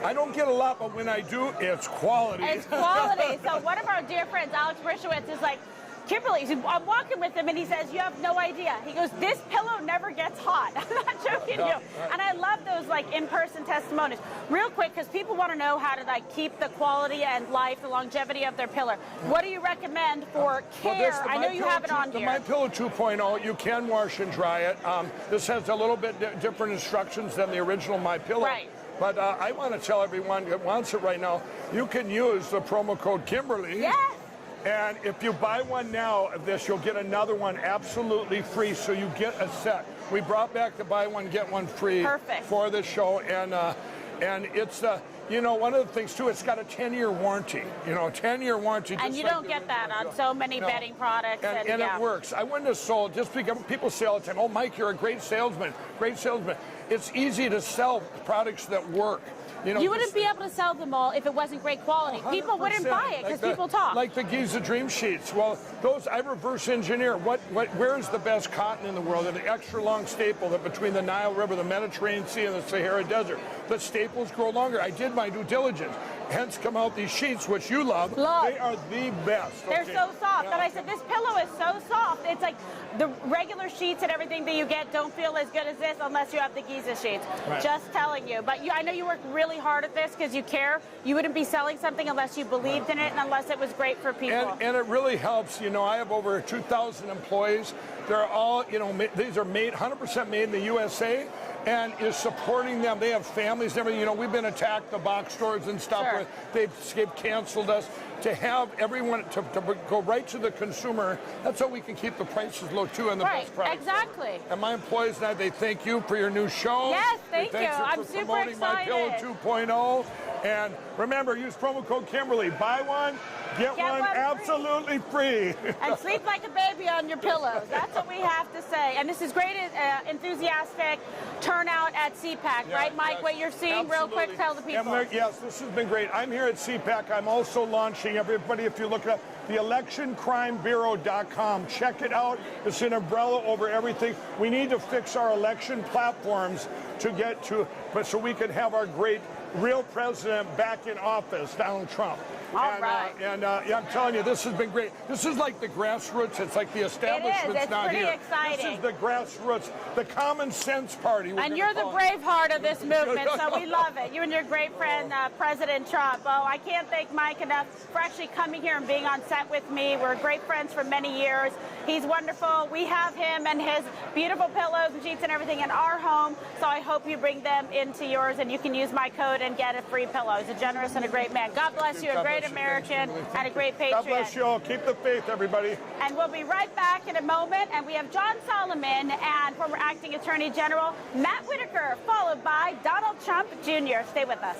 Speaker 9: I don't get a lot, but when I do, it's quality.
Speaker 1: It's quality. So one of our dear friends, Alex Brishowitz, is like, Kimberly, I'm walking with him, and he says, you have no idea. He goes, this pillow never gets hot. I'm not joking you. And I love those, in-person testimonies. Real quick, because people want to know how to, keep the quality and life, the longevity of their pillow. What do you recommend for care? I know you have it on here.
Speaker 9: The MyPillow 2.0, you can wash and dry it. This has a little bit different instructions than the original MyPillow.
Speaker 1: Right.
Speaker 9: But I want to tell everyone that wants it right now, you can use the promo code Kimberly.
Speaker 1: Yes.
Speaker 9: And if you buy one now of this, you'll get another one absolutely free. So you get a set. We brought back the buy one, get one free for this show. And it's, one of the things, too, it's got a 10-year warranty. 10-year warranty.
Speaker 1: And you don't get that on so many bedding products.
Speaker 9: And it works. I wouldn't have sold, just because people say all the time, oh, Mike, you're a great salesman. Great salesman. It's easy to sell products that work.
Speaker 1: You wouldn't be able to sell them all if it wasn't great quality. 100%. People wouldn't buy it because people talk.
Speaker 9: Like the Giza Dream Sheets. Well, those I reverse engineer. Where is the best cotton in the world? An extra long staple that between the Nile River, the Mediterranean Sea, and the Sahara Desert. The staples grow longer. I did my due diligence. Hence come out these sheets, which you love. They are the best.
Speaker 1: They're so soft. And I said, this pillow is so soft. It's like the regular sheets and everything that you get don't feel as good as this unless you have the Giza sheets. Just telling you. But I know you work really hard at this because you care. You wouldn't be selling something unless you believed in it and unless it was great for people.
Speaker 9: And it really helps. I have over 2,000 employees. They're all, these are made 100% made in the USA. and is supporting them. They have families and everything. You know, we've been attacked, the box stores and stuff.
Speaker 1: Sure.
Speaker 9: Where they've canceled us. To have everyone to go right to the consumer, that's how we can keep the prices low too and the best price.
Speaker 1: Exactly.
Speaker 9: And my employees and I, they thank you for your new show.
Speaker 1: Yes, thank you.
Speaker 9: I'm
Speaker 1: super
Speaker 9: promoting
Speaker 1: excited.
Speaker 9: My Pillow 2.0. And remember, use promo code Kimberly. Buy one, get one absolutely free.
Speaker 1: And sleep like a baby on your pillows. That's what we have to say. And this is great, enthusiastic turnout at CPAC, right, Mike?
Speaker 9: Yes,
Speaker 1: what you're seeing, real quick, tell the people.
Speaker 9: Yes, this has been great. I'm here at CPAC. I'm also launching, everybody, if you look it up, the electioncrimebureau.com. Check it out. It's an umbrella over everything. We need to fix our election platforms to get to, but so we can have our great real president back in office, Donald Trump.
Speaker 1: All right.
Speaker 9: Yeah, I'm telling you, this has been great. This is like the grassroots. It's like the establishment's not here.
Speaker 1: It's pretty exciting.
Speaker 9: This is the grassroots, the common sense party.
Speaker 1: And you're the brave heart of this movement, so we love it. You and your great friend, President Trump. Oh, I can't thank Mike enough for actually coming here and being on set with me. We're great friends for many years. He's wonderful. We have him and his beautiful pillows and sheets and everything in our home, so I hope you bring them into yours, and you can use my code and get a free pillow. He's a generous and a great man. God bless you, a great American and a great patriot.
Speaker 9: God bless you all. Keep the faith, everybody.
Speaker 1: And we'll be right back in a moment. And we have John Solomon and former acting Attorney General Matt Whitaker, followed by Donald Trump Jr. Stay with us.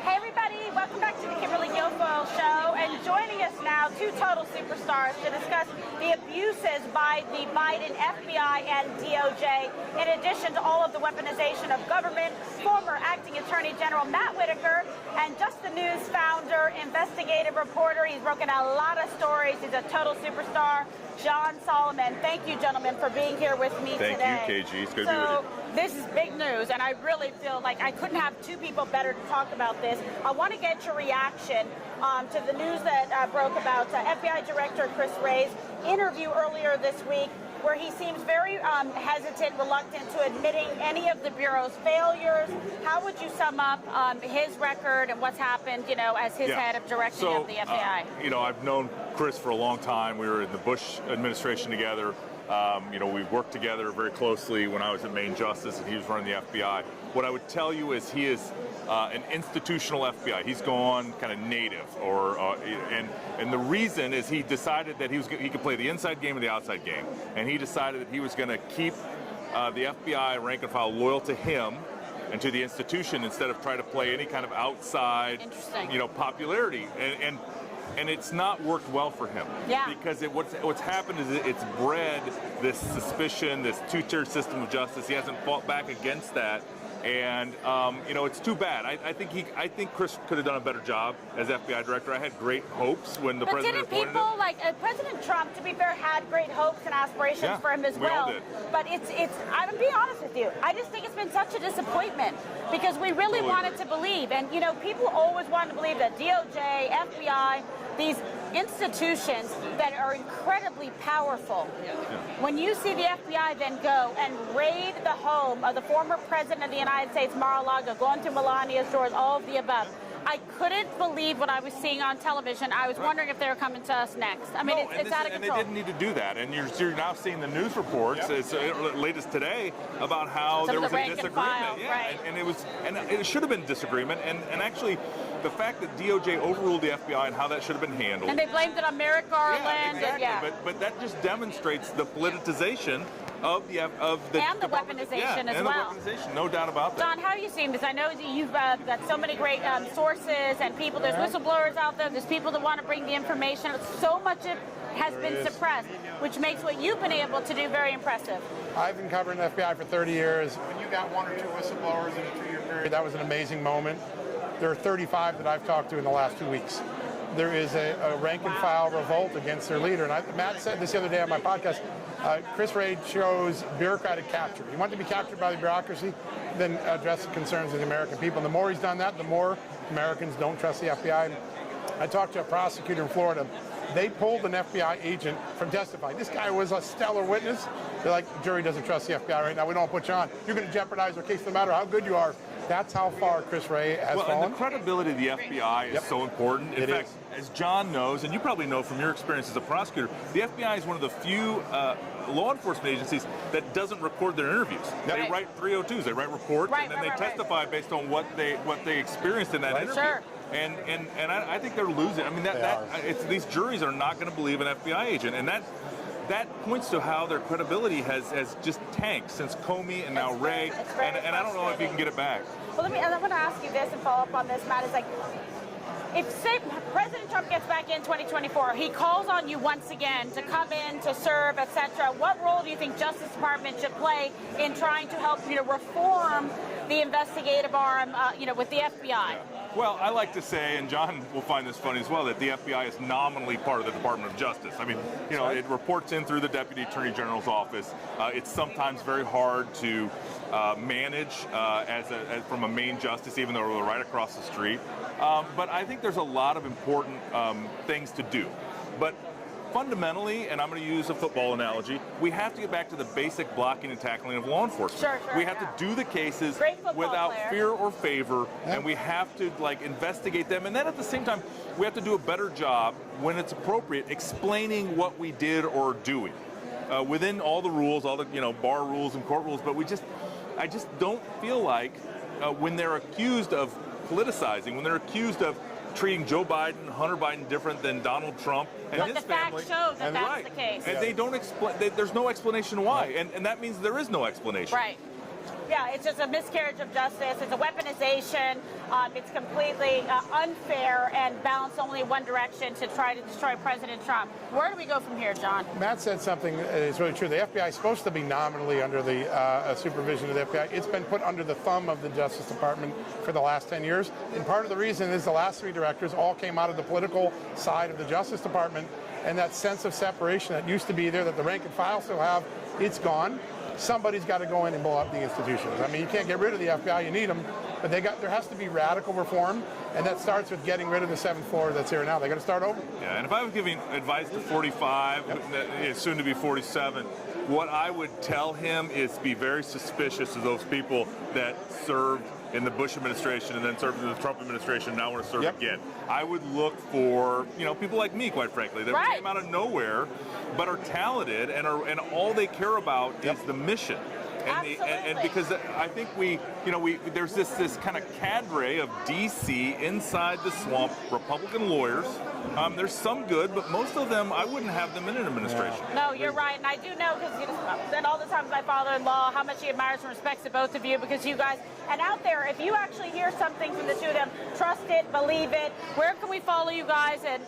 Speaker 1: Hey everybody, welcome back to the Kimberly Guilfoyle Show, and joining us now, two total superstars to discuss the abuses by the Biden FBI and DOJ, in addition to all of the weaponization of government, former acting Attorney General Matt Whitaker, and Just the News founder, investigative reporter. He's broken a lot of stories. He's a total superstar, John Solomon. Thank you, gentlemen, for being here with me today.
Speaker 10: Thank you, KG. It's good to be with you.
Speaker 1: This is big news, and I really feel like I couldn't have two people better to talk about this. I want to get your reaction to the news that broke about FBI Director Chris Wray's interview earlier this week, where he seems very hesitant, reluctant to admitting any of the Bureau's failures. How would you sum up his record and what's happened, you know, as his head of directing of the FBI?
Speaker 10: You know, I've known Chris for a long time. We were in the Bush administration together. You know, we worked together very closely when I was at Main Justice and he was running the FBI. What I would tell you is he is an institutional FBI. He's gone kind of native, and the reason is he decided that he could play the inside game and the outside game, and he decided that he was going to keep the FBI rank and file loyal to him and to the institution instead of try to play any kind of outside, popularity. And it's not worked well for him.
Speaker 1: Yeah.
Speaker 10: Because what's happened is it's bred this suspicion, this two-tier system of justice. He hasn't fought back against that. And it's too bad. I think Chris could have done a better job as FBI director. I had great hopes when the president appointed him.
Speaker 1: But didn't people President Trump, to be fair, had great hopes and aspirations for him as well.
Speaker 10: All did.
Speaker 1: But I'm gonna be honest with you. I just think it's been such a disappointment because we really wanted to believe, and people always wanted to believe that DOJ, FBI, these institutions that are incredibly powerful. When you see the FBI then go and raid the home of the former president of the United States, Mar-a-Lago, going through Melania's doors, all of the above, I couldn't believe what I was seeing on television. I was wondering if they were coming to us next. I mean, it's out of control.
Speaker 10: And they didn't need to do that. And you're now seeing the news reports, latest today, about how there was a disagreement. It should have been disagreement. And actually, the fact that DOJ overruled the FBI and how that should have been handled.
Speaker 1: And they blamed it on Merrick Garland.
Speaker 10: Yeah, exactly. But that just demonstrates the politicization of the
Speaker 1: and the weaponization as well.
Speaker 10: And the weaponization, no doubt about that.
Speaker 1: Don, how are you seeing this? I know that you've got so many great sources and people. There's whistleblowers out there. There's people that want to bring the information. So much of it has been suppressed, which makes what you've been able to do very impressive.
Speaker 11: I've been covering the FBI for 30 years. When you got one or two whistleblowers in a 2-year period, that was an amazing moment. There are 35 that I've talked to in the last 2 weeks. There is a rank-and-file revolt against their leader. And Matt said this the other day on my podcast, Chris Wray shows bureaucratic capture. He wanted to be captured by the bureaucracy, then address the concerns of the American people. And the more he's done that, the more Americans don't trust the FBI. And I talked to a prosecutor in Florida. They pulled an FBI agent from testifying. This guy was a stellar witness. They're like, the jury doesn't trust the FBI right now. We don't put you on. You're going to jeopardize our case no matter how good you are. That's how far Chris Wray has fallen.
Speaker 10: And the credibility of the FBI is so important. In fact, as John knows, and you probably know from your experience as a prosecutor, the FBI is one of the few law enforcement agencies that doesn't record their interviews. They write 302s, they write reports, and then they testify based on what they experienced in that interview.
Speaker 1: Sure.
Speaker 10: And I think they're losing. I mean, these juries are not going to believe an FBI agent, and that points to how their credibility has just tanked since Comey and now Wray, and I don't know if you can get it back.
Speaker 1: Well, I want to ask you this and follow up on this, Matt. Is like, if say President Trump gets back in 2024, he calls on you once again to come in, to serve, etc. What role do you think Justice Department should play in trying to help reform the investigative arm, with the FBI?
Speaker 10: Well, I like to say, and John will find this funny as well, that the FBI is nominally part of the Department of Justice. I mean, it reports in through the Deputy Attorney General's office. It's sometimes very hard to manage from a main justice, even though we're right across the street. But I think there's a lot of important things to do. But fundamentally, and I'm going to use a football analogy, we have to get back to the basic blocking and tackling of law enforcement.
Speaker 1: Sure,
Speaker 10: we have to do the cases without fear or favor, and we have to investigate them. And then at the same time, we have to do a better job when it's appropriate explaining what we did or are doing within all the rules, all the bar rules and court rules. But I just don't feel like when they're accused of politicizing, when they're accused of treating Joe Biden, Hunter Biden different than Donald Trump and his family.
Speaker 1: But the facts show that that's the case.
Speaker 10: And they don't explain. There's no explanation why, and that means there is no explanation.
Speaker 1: Right. Yeah, it's just a miscarriage of justice. It's a weaponization. It's completely unfair and balanced only in one direction to try to destroy President Trump. Where do we go from here, John?
Speaker 11: Matt said something that is really true. The FBI is supposed to be nominally under the supervision of the FBI. It's been put under the thumb of the Justice Department for the last 10 years. And part of the reason is the last 3 directors all came out of the political side of the Justice Department. And that sense of separation that used to be there, that the rank and file still have, it's gone. Somebody's got to go in and blow up the institutions. I mean, you can't get rid of the FBI, you need them, but there has to be radical reform, and that starts with getting rid of the 7th floor that's here now. They got to start over.
Speaker 10: Yeah, and if I was giving advice to 45, soon to be 47, what I would tell him is be very suspicious of those people that served in the Bush administration and then served in the Trump administration and now want to serve again. I would look for, people like me, quite frankly, that came out of nowhere but are talented and all they care about is the mission. And because I think there's this kind of cadre of DC inside the swamp Republican lawyers. There's some good, but most of them, I wouldn't have them in an administration.
Speaker 1: No, you're right, and I do know because spend all the time with my father-in-law how much he admires and respects the both of you, because you guys, and out there, if you actually hear something from the two of them, trust it, believe it. Where can we follow you guys and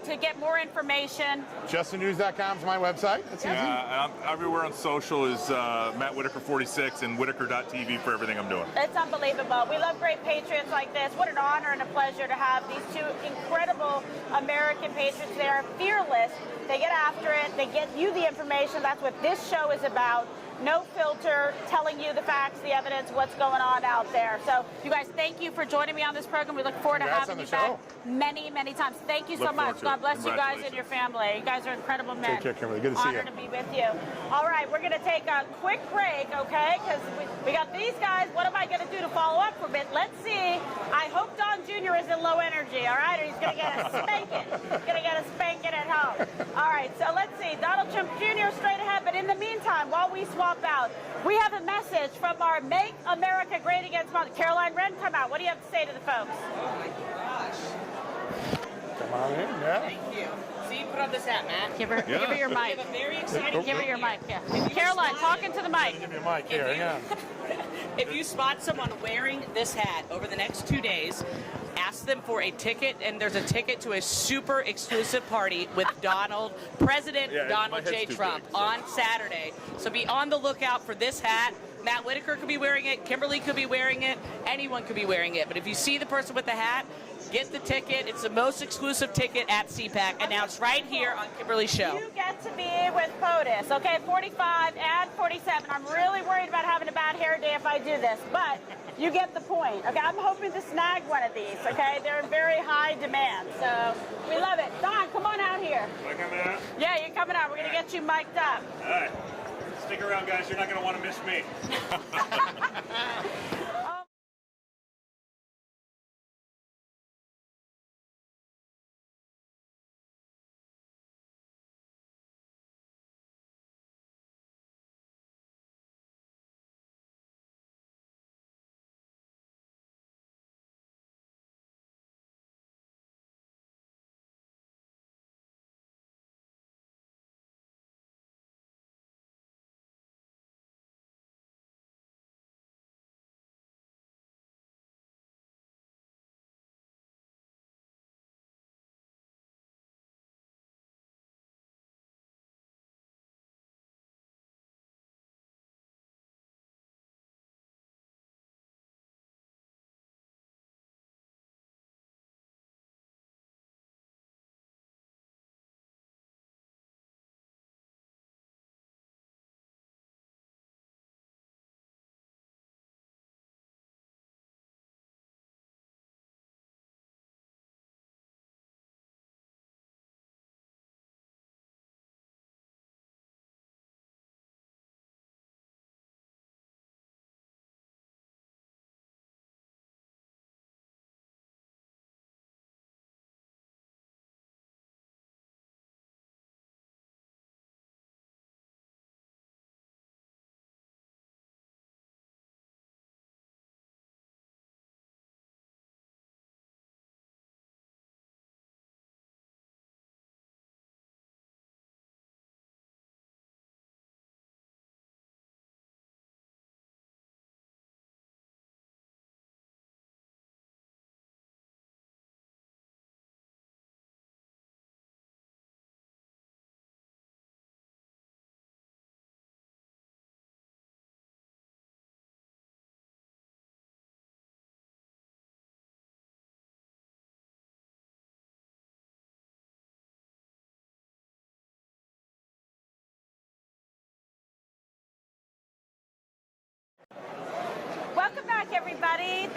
Speaker 1: to get more information?
Speaker 11: JustTheNews.com is my website. That's easy.
Speaker 10: I'm everywhere on social is Matt Whitaker 46 and Whitaker.tv for everything I'm doing.
Speaker 1: It's unbelievable. We love great patriots like this. What an honor and a pleasure to have these two incredible American patriots. They are fearless. They get after it. They get you the information. That's what this show is about. No filter, telling you the facts, the evidence, what's going on out there. So, you guys, thank you for joining me on this program. We look forward to having you back many, many times. Thank you so much. God bless you guys and your family. You guys are incredible men.
Speaker 11: Take care, Kimberly. Good to see you.
Speaker 1: Honor to be with you. All right, we're going to take a quick break, okay? Because we got these guys. What am I going to do to follow up for a bit? Let's see. I hope Don Jr. is in low energy, all right? Or he's going to get a spanking. He's going to get a spanking at home. All right, so let's see. Donald Trump Jr. straight ahead. But in the meantime, while we swap out, we have a message from our Make America Great Again sponsor. Caroline Wren, come out. What do you have to say to the folks?
Speaker 12: Oh my gosh.
Speaker 11: Come on in, yeah.
Speaker 12: Thank you. See, put on this hat, Matt.
Speaker 1: Give her your mic.
Speaker 12: We have a very exciting
Speaker 1: Give her your mic, yeah. Caroline, talking to the mic.
Speaker 11: Give me a mic here, hang on.
Speaker 12: If you spot someone wearing this hat over the next 2 days, ask them for a ticket, and there's a ticket to a super exclusive party with President Donald J. Trump on Saturday. So be on the lookout for this hat. Matt Whitaker could be wearing it. Kimberly could be wearing it. Anyone could be wearing it. But if you see the person with the hat, get the ticket. It's the most exclusive ticket at CPAC, announced right here on Kimberly's show.
Speaker 1: You get to be with POTUS, okay? 45 and 47. I'm really worried about having a bad hair day if I do this, but you get the point, okay? I'm hoping to snag one of these, okay? They're in very high demand, so we love it. Don, come on out here.
Speaker 13: Am I coming out?
Speaker 1: Yeah, you're coming out. We're going to get you mic'd up.
Speaker 13: All right. Stick around, guys. You're not going to want to miss me.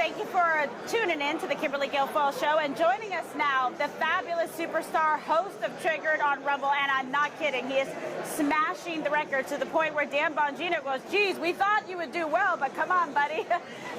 Speaker 1: Thank you for tuning in to the Kimberly Guilfoyle Show, and joining us now, the fabulous superstar host of Triggered on Rumble, and I'm not kidding, he is smashing the record to the point where Dan Bongino goes, geez, we thought you would do well, but come on, buddy.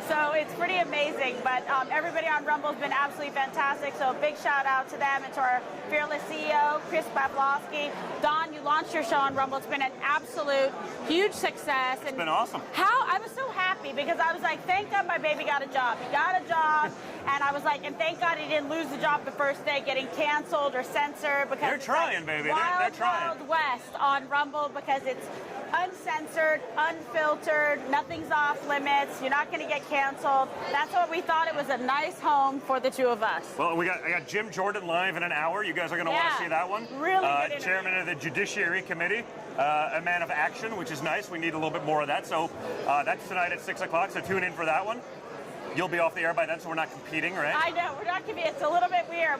Speaker 1: So it's pretty amazing, but everybody on Rumble has been absolutely fantastic, so big shout out to them and to our fearless CEO, Chris Pavlovsky. Don, you launched your show on Rumble. It's been an absolute huge success.
Speaker 13: It's been awesome.
Speaker 1: I was so happy because I was like, thank God my baby got a job. He got a job, and I was like, and thank God he didn't lose the job the first day, getting canceled or censored. Because
Speaker 13: they're trying, baby.
Speaker 1: They're
Speaker 13: trying.
Speaker 1: Wild West on Rumble because it's uncensored, unfiltered, nothing's off limits. You're not going to get canceled. That's what we thought. It was a nice home for the two of us.
Speaker 13: Well, I got Jim Jordan live in an hour. You guys are going to want to see that one.
Speaker 1: Really good
Speaker 13: Chairman of the Judiciary Committee, a man of action, which is nice. We need a little bit more of that. So that's tonight at 6 o'clock. So tune in for that one. You'll be off the air by then, so we're not competing, right?
Speaker 1: I know, we're not competing. It's a little bit weird.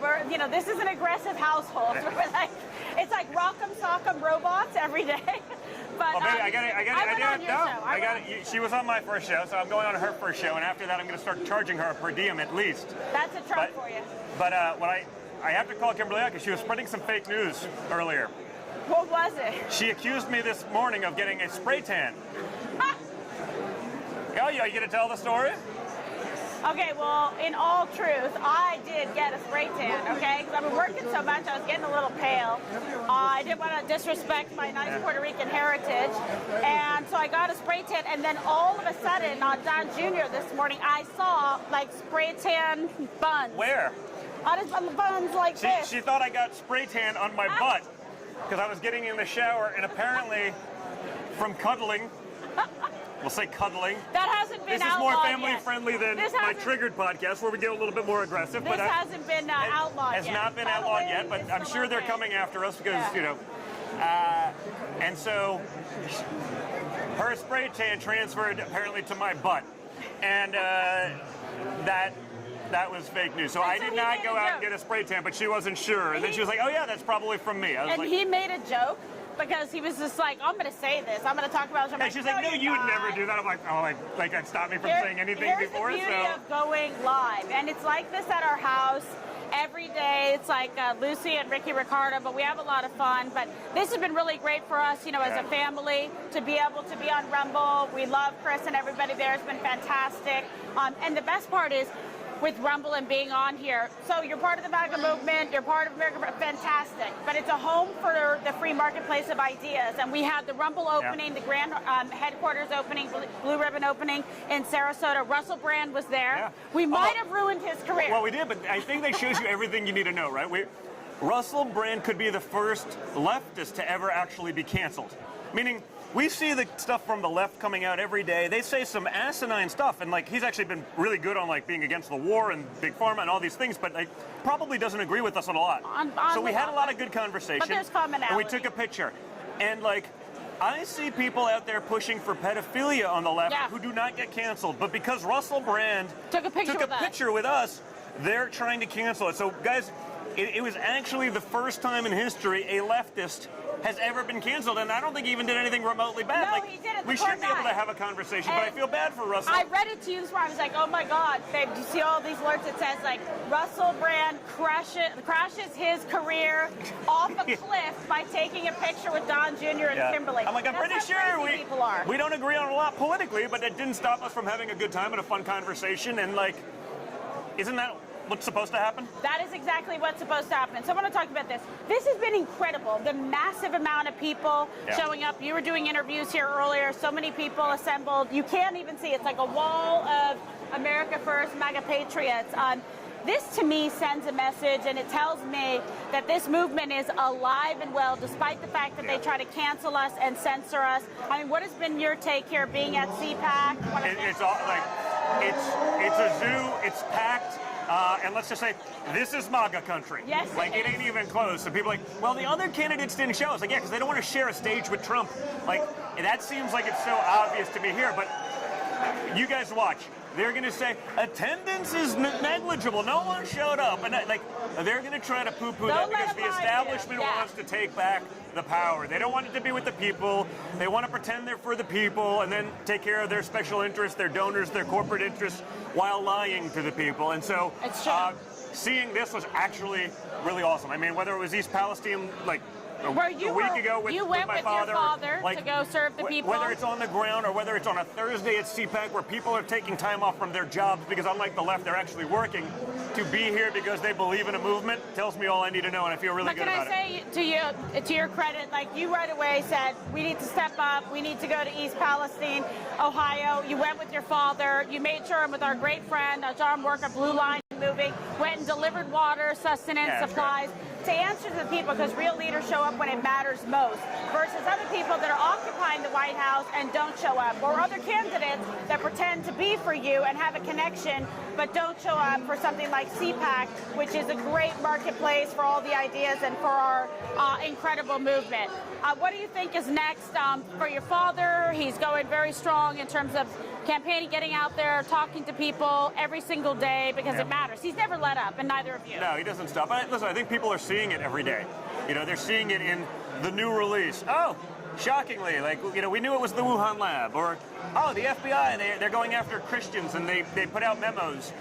Speaker 1: This is an aggressive household. It's like rock'em sock'em robots every day. But
Speaker 13: I got it. She was on my first show, so I'm going on her first show, and after that, I'm going to start charging her a per diem at least.
Speaker 1: That's a Trump for you.
Speaker 13: But what I have to call Kimberly out because she was spreading some fake news earlier.
Speaker 1: What was it?
Speaker 13: She accused me this morning of getting a spray tan. Oh, you going to tell the story?
Speaker 1: Okay, well, in all truth, I did get a spray tan, okay? Because I've been working so much, I was getting a little pale. I didn't want to disrespect my nice Puerto Rican heritage. And so I got a spray tan, and then all of a sudden, on Don Jr. this morning, I saw, like, spray tan buns.
Speaker 13: Where?
Speaker 1: On the buns like this.
Speaker 13: She thought I got spray tan on my butt because I was getting in the shower, and apparently, from cuddling, we'll say cuddling.
Speaker 1: That hasn't been outlawed.
Speaker 13: This is more family-friendly than my Triggered podcast, where we get a little bit more aggressive.
Speaker 1: This hasn't been outlawed yet.
Speaker 13: Has not been outlawed yet, but I'm sure they're coming after us because, and so her spray tan transferred apparently to my butt. And that was fake news. So I did not go out and get a spray tan, but she wasn't sure. And then she was like, oh, yeah, that's probably from me.
Speaker 1: And he made a joke. Because he was just like, I'm going to say this. I'm going to talk about it.
Speaker 13: And she's like, no, you would never do that. I'm like, oh, like that stopped me from saying anything before.
Speaker 1: Here's the beauty of going live. And it's like this at our house every day. It's like Lucy and Ricky Ricardo, but we have a lot of fun. But this has been really great for us, as a family, to be able to be on Rumble. We love Chris and everybody there. It's been fantastic. And the best part is, with Rumble and being on here. So you're part of the MAGA movement, you're part of America, fantastic. But it's a home for the free marketplace of ideas. And we had the Rumble opening, the grand headquarters opening, Blue Ribbon opening in Sarasota. Russell Brand was there. Yeah. We might have ruined his career.
Speaker 13: Well, we did, but I think that shows you everything you need to know, right? Russell Brand could be the first leftist to ever actually be canceled. Meaning, we see the stuff from the left coming out every day. They say some asinine stuff, and he's actually been really good on being against the war and big pharma and all these things, but probably doesn't agree with us on a lot. So we had a lot of good conversation.
Speaker 1: But there's commonality.
Speaker 13: And we took a picture, and I see people out there pushing for pedophilia on the left who do not get canceled, but because Russell Brand
Speaker 1: took a picture
Speaker 13: with us, they're trying to cancel it. So guys, it was actually the first time in history a leftist has ever been canceled, and I don't think he even did anything remotely bad.
Speaker 1: No, he didn't.
Speaker 13: We should be able to have a conversation, but I feel bad for Russell.
Speaker 1: I read it to you this morning. I was like, oh my God, babe, do you see all these alerts? It says Russell Brand crashes his career off a cliff by taking a picture with Don Jr. and Kimberly.
Speaker 13: I'm pretty sure we don't agree on a lot politically, but it didn't stop us from having a good time and a fun conversation, and isn't that what's supposed to happen?
Speaker 1: That is exactly what's supposed to happen. So I want to talk about this. This has been incredible. The massive amount of people showing up. You were doing interviews here earlier. So many people assembled. You can't even see. It's like a wall of America First, MAGA Patriots. This, to me, sends a message, and it tells me that this movement is alive and well, despite the fact that they try to cancel us and censor us. I mean, what has been your take here, being at CPAC?
Speaker 13: It's all it's a zoo. It's packed. And let's just say, this is MAGA country.
Speaker 1: Yes,
Speaker 13: it ain't even close. So people are well, the other candidates didn't show. It's because they don't want to share a stage with Trump. That seems like it's so obvious to me here. But you guys watch. they're going to say attendance is negligible. No one showed up, and they're going to try to poo-poo that because the establishment wants to take back the power. They don't want it to be with the people. They want to pretend they're for the people and then take care of their special interests, their donors, their corporate interests, while lying to the people. And so seeing this was actually really awesome. I mean, whether it was East Palestine, like a week ago with my father,
Speaker 1: your father to go serve the people.
Speaker 13: Whether it's on the ground or whether it's on a Thursday at CPAC where people are taking time off from their jobs because unlike the left, they're actually working, to be here because they believe in a movement tells me all I need to know, and I feel really good about it.
Speaker 1: But can I say to your credit, like you right away said, we need to step up, we need to go to East Palestine, Ohio. You went with your father, you made sure, and with our great friend, John Work at Blue Line Moving, went and delivered water, sustenance, supplies, to answer to the people, because real leaders show up when it matters most, versus other people that are occupying the White House and don't show up, or other candidates that pretend to be for you and have a connection but don't show up for something like CPAC, which is a great marketplace for all the ideas and for our incredible movement. What do you think is next for your father? He's going very strong in terms of campaigning, getting out there, talking to people every single day because it matters. He's never let up, and neither of you.
Speaker 13: No, he doesn't stop. Listen, I think people are seeing it every day. You know, they're seeing it in the new release. Oh, shockingly, like, you know, we knew it was the Wuhan lab. Or, oh, the FBI, they're going after Christians, and they put out memos,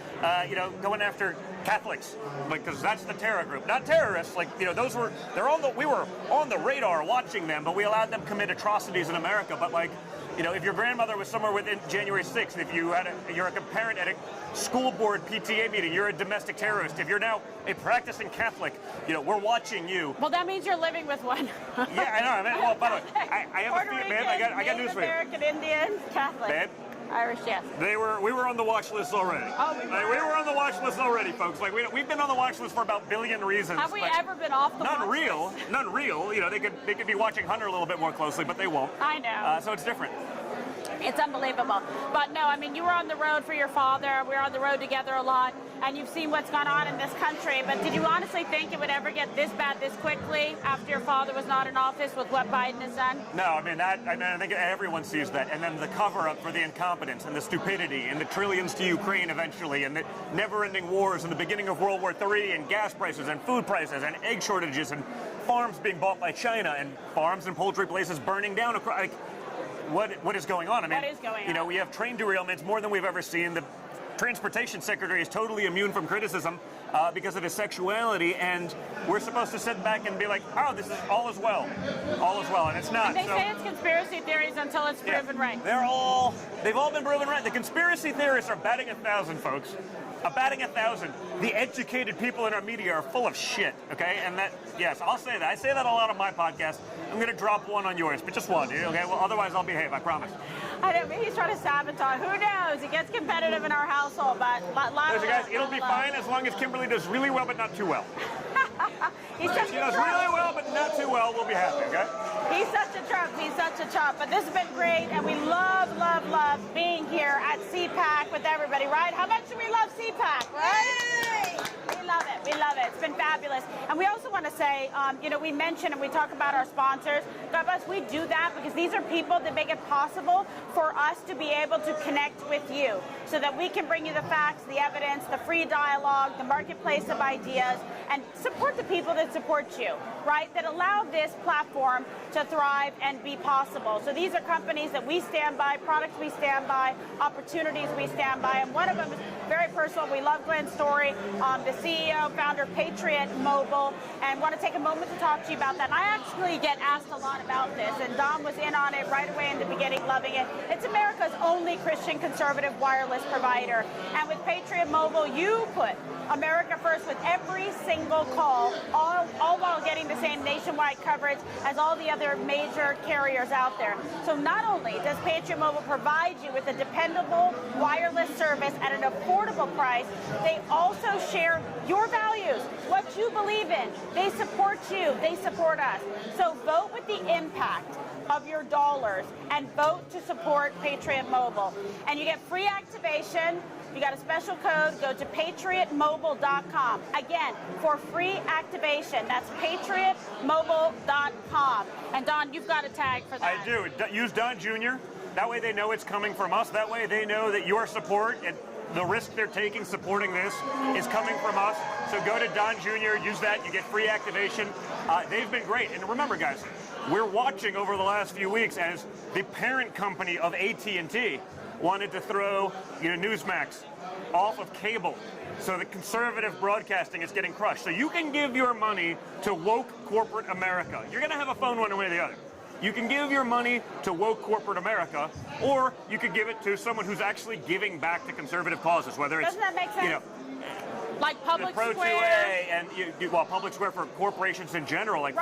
Speaker 13: you know, going after Catholics, because that's the terror group, not terrorists. Like, you know, we were on the radar watching them, but we allowed them commit atrocities in America. But like, you know, if your grandmother was somewhere within January 6th, if you're a parent at a school board PTA meeting, you're a domestic terrorist. If you're now a practicing Catholic, you know, we're watching you.
Speaker 1: Well, that means you're living with one.
Speaker 13: Yeah, I know. I mean, well, by the way, I have
Speaker 1: Puerto
Speaker 13: a feeling,
Speaker 1: Rican,
Speaker 13: babe, I got news for you.
Speaker 1: American, Indian, Catholic.
Speaker 13: Babe?
Speaker 1: Irish, yes.
Speaker 13: We were on the watch list already.
Speaker 1: Oh, we
Speaker 13: were on the watch list already, folks. Like, we've been on the watch list for about a billion reasons.
Speaker 1: Have we ever been off the watch list?
Speaker 13: None real. You know, they could be watching Hunter a little bit more closely, but they won't.
Speaker 1: I know.
Speaker 13: So it's different.
Speaker 1: It's unbelievable. But no, I mean, you were on the road for your father. We were on the road together a lot, and you've seen what's gone on in this country. But did you honestly think it would ever get this bad this quickly after your father was not in office with what Biden has done?
Speaker 13: No, I think everyone sees that. And then the cover-up for the incompetence and the stupidity and the trillions to Ukraine eventually and the never-ending wars and the beginning of World War III and gas prices and food prices and egg shortages and farms being bought by China and farms and poultry places burning down across. Like, what is going on? I mean,
Speaker 1: what is going on?
Speaker 13: You know, we have train derailments more than we've ever seen. The transportation secretary is totally immune from criticism because of his sexuality, and we're supposed to sit back and be like, oh, this is all is well, and it's not.
Speaker 1: And they say it's conspiracy theories until it's proven right.
Speaker 13: They've all been proven right. The conspiracy theorists are batting 1,000, folks. Batting 1,000. The educated people in our media are full of shit, okay? And that, yes, I'll say that. I say that a lot on my podcast. I'm going to drop one on yours, but just one, okay? Well, otherwise I'll behave, I promise.
Speaker 1: I don't mean he's trying to sabotage. Who knows? It gets competitive in our household, but
Speaker 13: listen, guys, it'll be fine as long as Kimberly does really well, but not too well. If she does really well, but not too well, we'll be happy, okay?
Speaker 1: He's such a Trump. He's such a chump. But this has been great, and we love, love, love being here at CPAC with everybody, right? How much do we love CPAC, right? Yay! We love it. We love it. It's been fabulous. And we also want to say, you know, we mentioned and we talk about our sponsors. God bless, we do that because these are people that make it possible for us to be able to connect with you so that we can bring you the facts, the evidence, the free dialogue, the marketplace of ideas, and support the people that support you, right? That allow this platform to thrive and be possible. So these are companies that we stand by, products we stand by, opportunities we stand by, and one of them is very personal. We love Glenn's story, the CEO, founder of Patriot Mobile, and want to take a moment to talk to you about that. And I actually get asked a lot about this, and Don was in on it right away in the beginning, loving it. It's America's only Christian conservative wireless provider, and with Patriot Mobile, you put America first with every single call, all while getting the same nationwide coverage as all the other major carriers out there. So not only does Patriot Mobile provide you with a dependable wireless service at an affordable price, they also share your values, what you believe in. They support you, they support us. So vote with the impact of your dollars and vote to support Patriot Mobile. And you get free activation. You got a special code, go to patriotmobile.com. Again, for free activation, that's patriotmobile.com. And Don, you've got a tag for that.
Speaker 13: I do. Use Don Jr. That way they know it's coming from us. That way they know that your support and the risk they're taking supporting this is coming from us. So go to Don Jr., use that, you get free activation. They've been great. And remember, guys, we're watching over the last few weeks as the parent company of AT&T wanted to throw Newsmax off of cable. So the conservative broadcasting is getting crushed. So you can give your money to woke corporate America. You're going to have a phone one way or the other. You can give your money to woke corporate America, or you could give it to someone who's actually giving back to conservative causes, whether it's,
Speaker 1: Doesn't that make sense? Like Public
Speaker 13: Pro
Speaker 1: Square
Speaker 13: 2A and Public Square for corporations in general. Like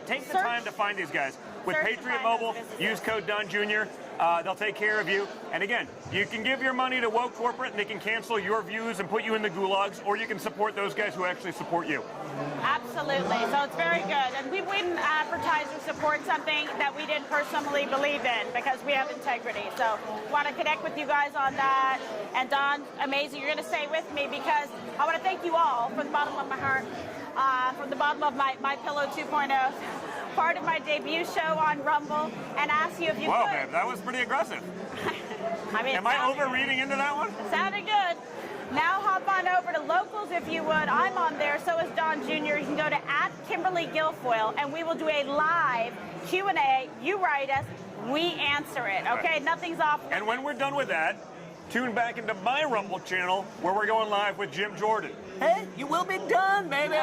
Speaker 13: take the time to find these guys. With Patriot Mobile, use code Don Jr. They'll take care of you. And again, you can give your money to woke corporate, and they can cancel your views and put you in the gulags, or you can support those guys who actually support you.
Speaker 1: Absolutely. So it's very good. And we wouldn't advertise or support something that we didn't personally believe in because we have integrity. So want to connect with you guys on that. And Don, amazing. You're going to stay with me because I want to thank you all from the bottom of my heart, from the bottom of my Pillow 2.0, part of my debut show on Rumble, and ask you if you could.
Speaker 13: Whoa, babe, that was pretty aggressive.
Speaker 1: I mean,
Speaker 13: am I overreading into that one?
Speaker 1: It sounded good. Now hop on over to Locals if you would. I'm on there. So is Don Jr. You can go to @Kimberly Guilfoyle, and we will do a live Q&A. You write us. We answer it. Okay? Right. Nothing's off.
Speaker 13: And when we're done with that, tune back into my Rumble channel where we're going live with Jim Jordan. Hey, you will be done, baby.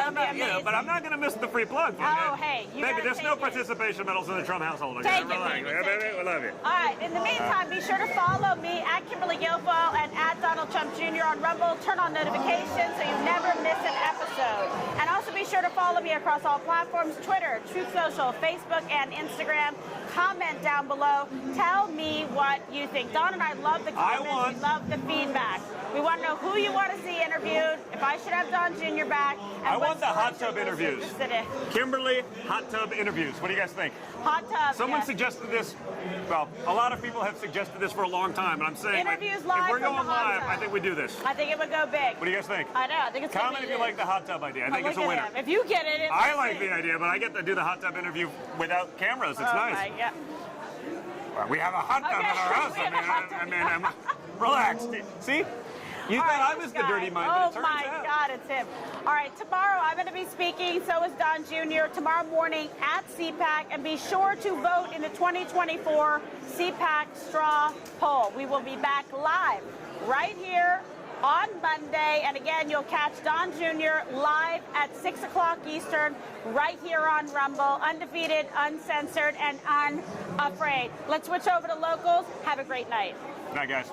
Speaker 13: But I'm not going to miss the free plug.
Speaker 1: Hey,
Speaker 13: baby, there's no participation medals in the Trump household.
Speaker 1: Take it, baby.
Speaker 13: We love you.
Speaker 1: All right. In the meantime, be sure to follow me @Kimberly Guilfoyle and @Donald Trump Jr. on Rumble. Turn on notifications so you never miss an episode. And also be sure to follow me across all platforms: Twitter, Truth Social, Facebook, and Instagram. Comment down below. Tell me what you think. Don and I love the comments. We love the feedback. We want to know who you want to see interviewed. If I should have Don Jr. back. And
Speaker 13: I want the hot tub interviews. Kimberly, hot tub interviews. What do you guys think?
Speaker 1: Hot tub.
Speaker 13: Someone suggested this. Well, a lot of people have suggested this for a long time, and I'm saying
Speaker 1: interviews live
Speaker 13: if we're
Speaker 1: from
Speaker 13: going
Speaker 1: the hot
Speaker 13: live,
Speaker 1: tub.
Speaker 13: I think we do this.
Speaker 1: I think it would go big.
Speaker 13: What do you guys think?
Speaker 1: I know. I think it's
Speaker 13: comment if you like the hot tub idea. I think it's a winner.
Speaker 1: If you get it,
Speaker 13: I like the idea, but I get to do the hot tub interview without cameras. It's nice.
Speaker 1: My God.
Speaker 13: Well, we have a hot tub at our house. I mean, relax. See? You thought I was the dirty mind, but it turns out.
Speaker 1: Oh my God, it's him. All right, tomorrow I'm going to be speaking, so is Don Jr., tomorrow morning at CPAC, and be sure to vote in the 2024 CPAC straw poll. We will be back live right here on Monday, and again, you'll catch Don Jr. live at 6 o'clock Eastern, right here on Rumble, undefeated, uncensored, and unafraid. Let's switch over to Locals. Have a great night.
Speaker 13: Good night, guys.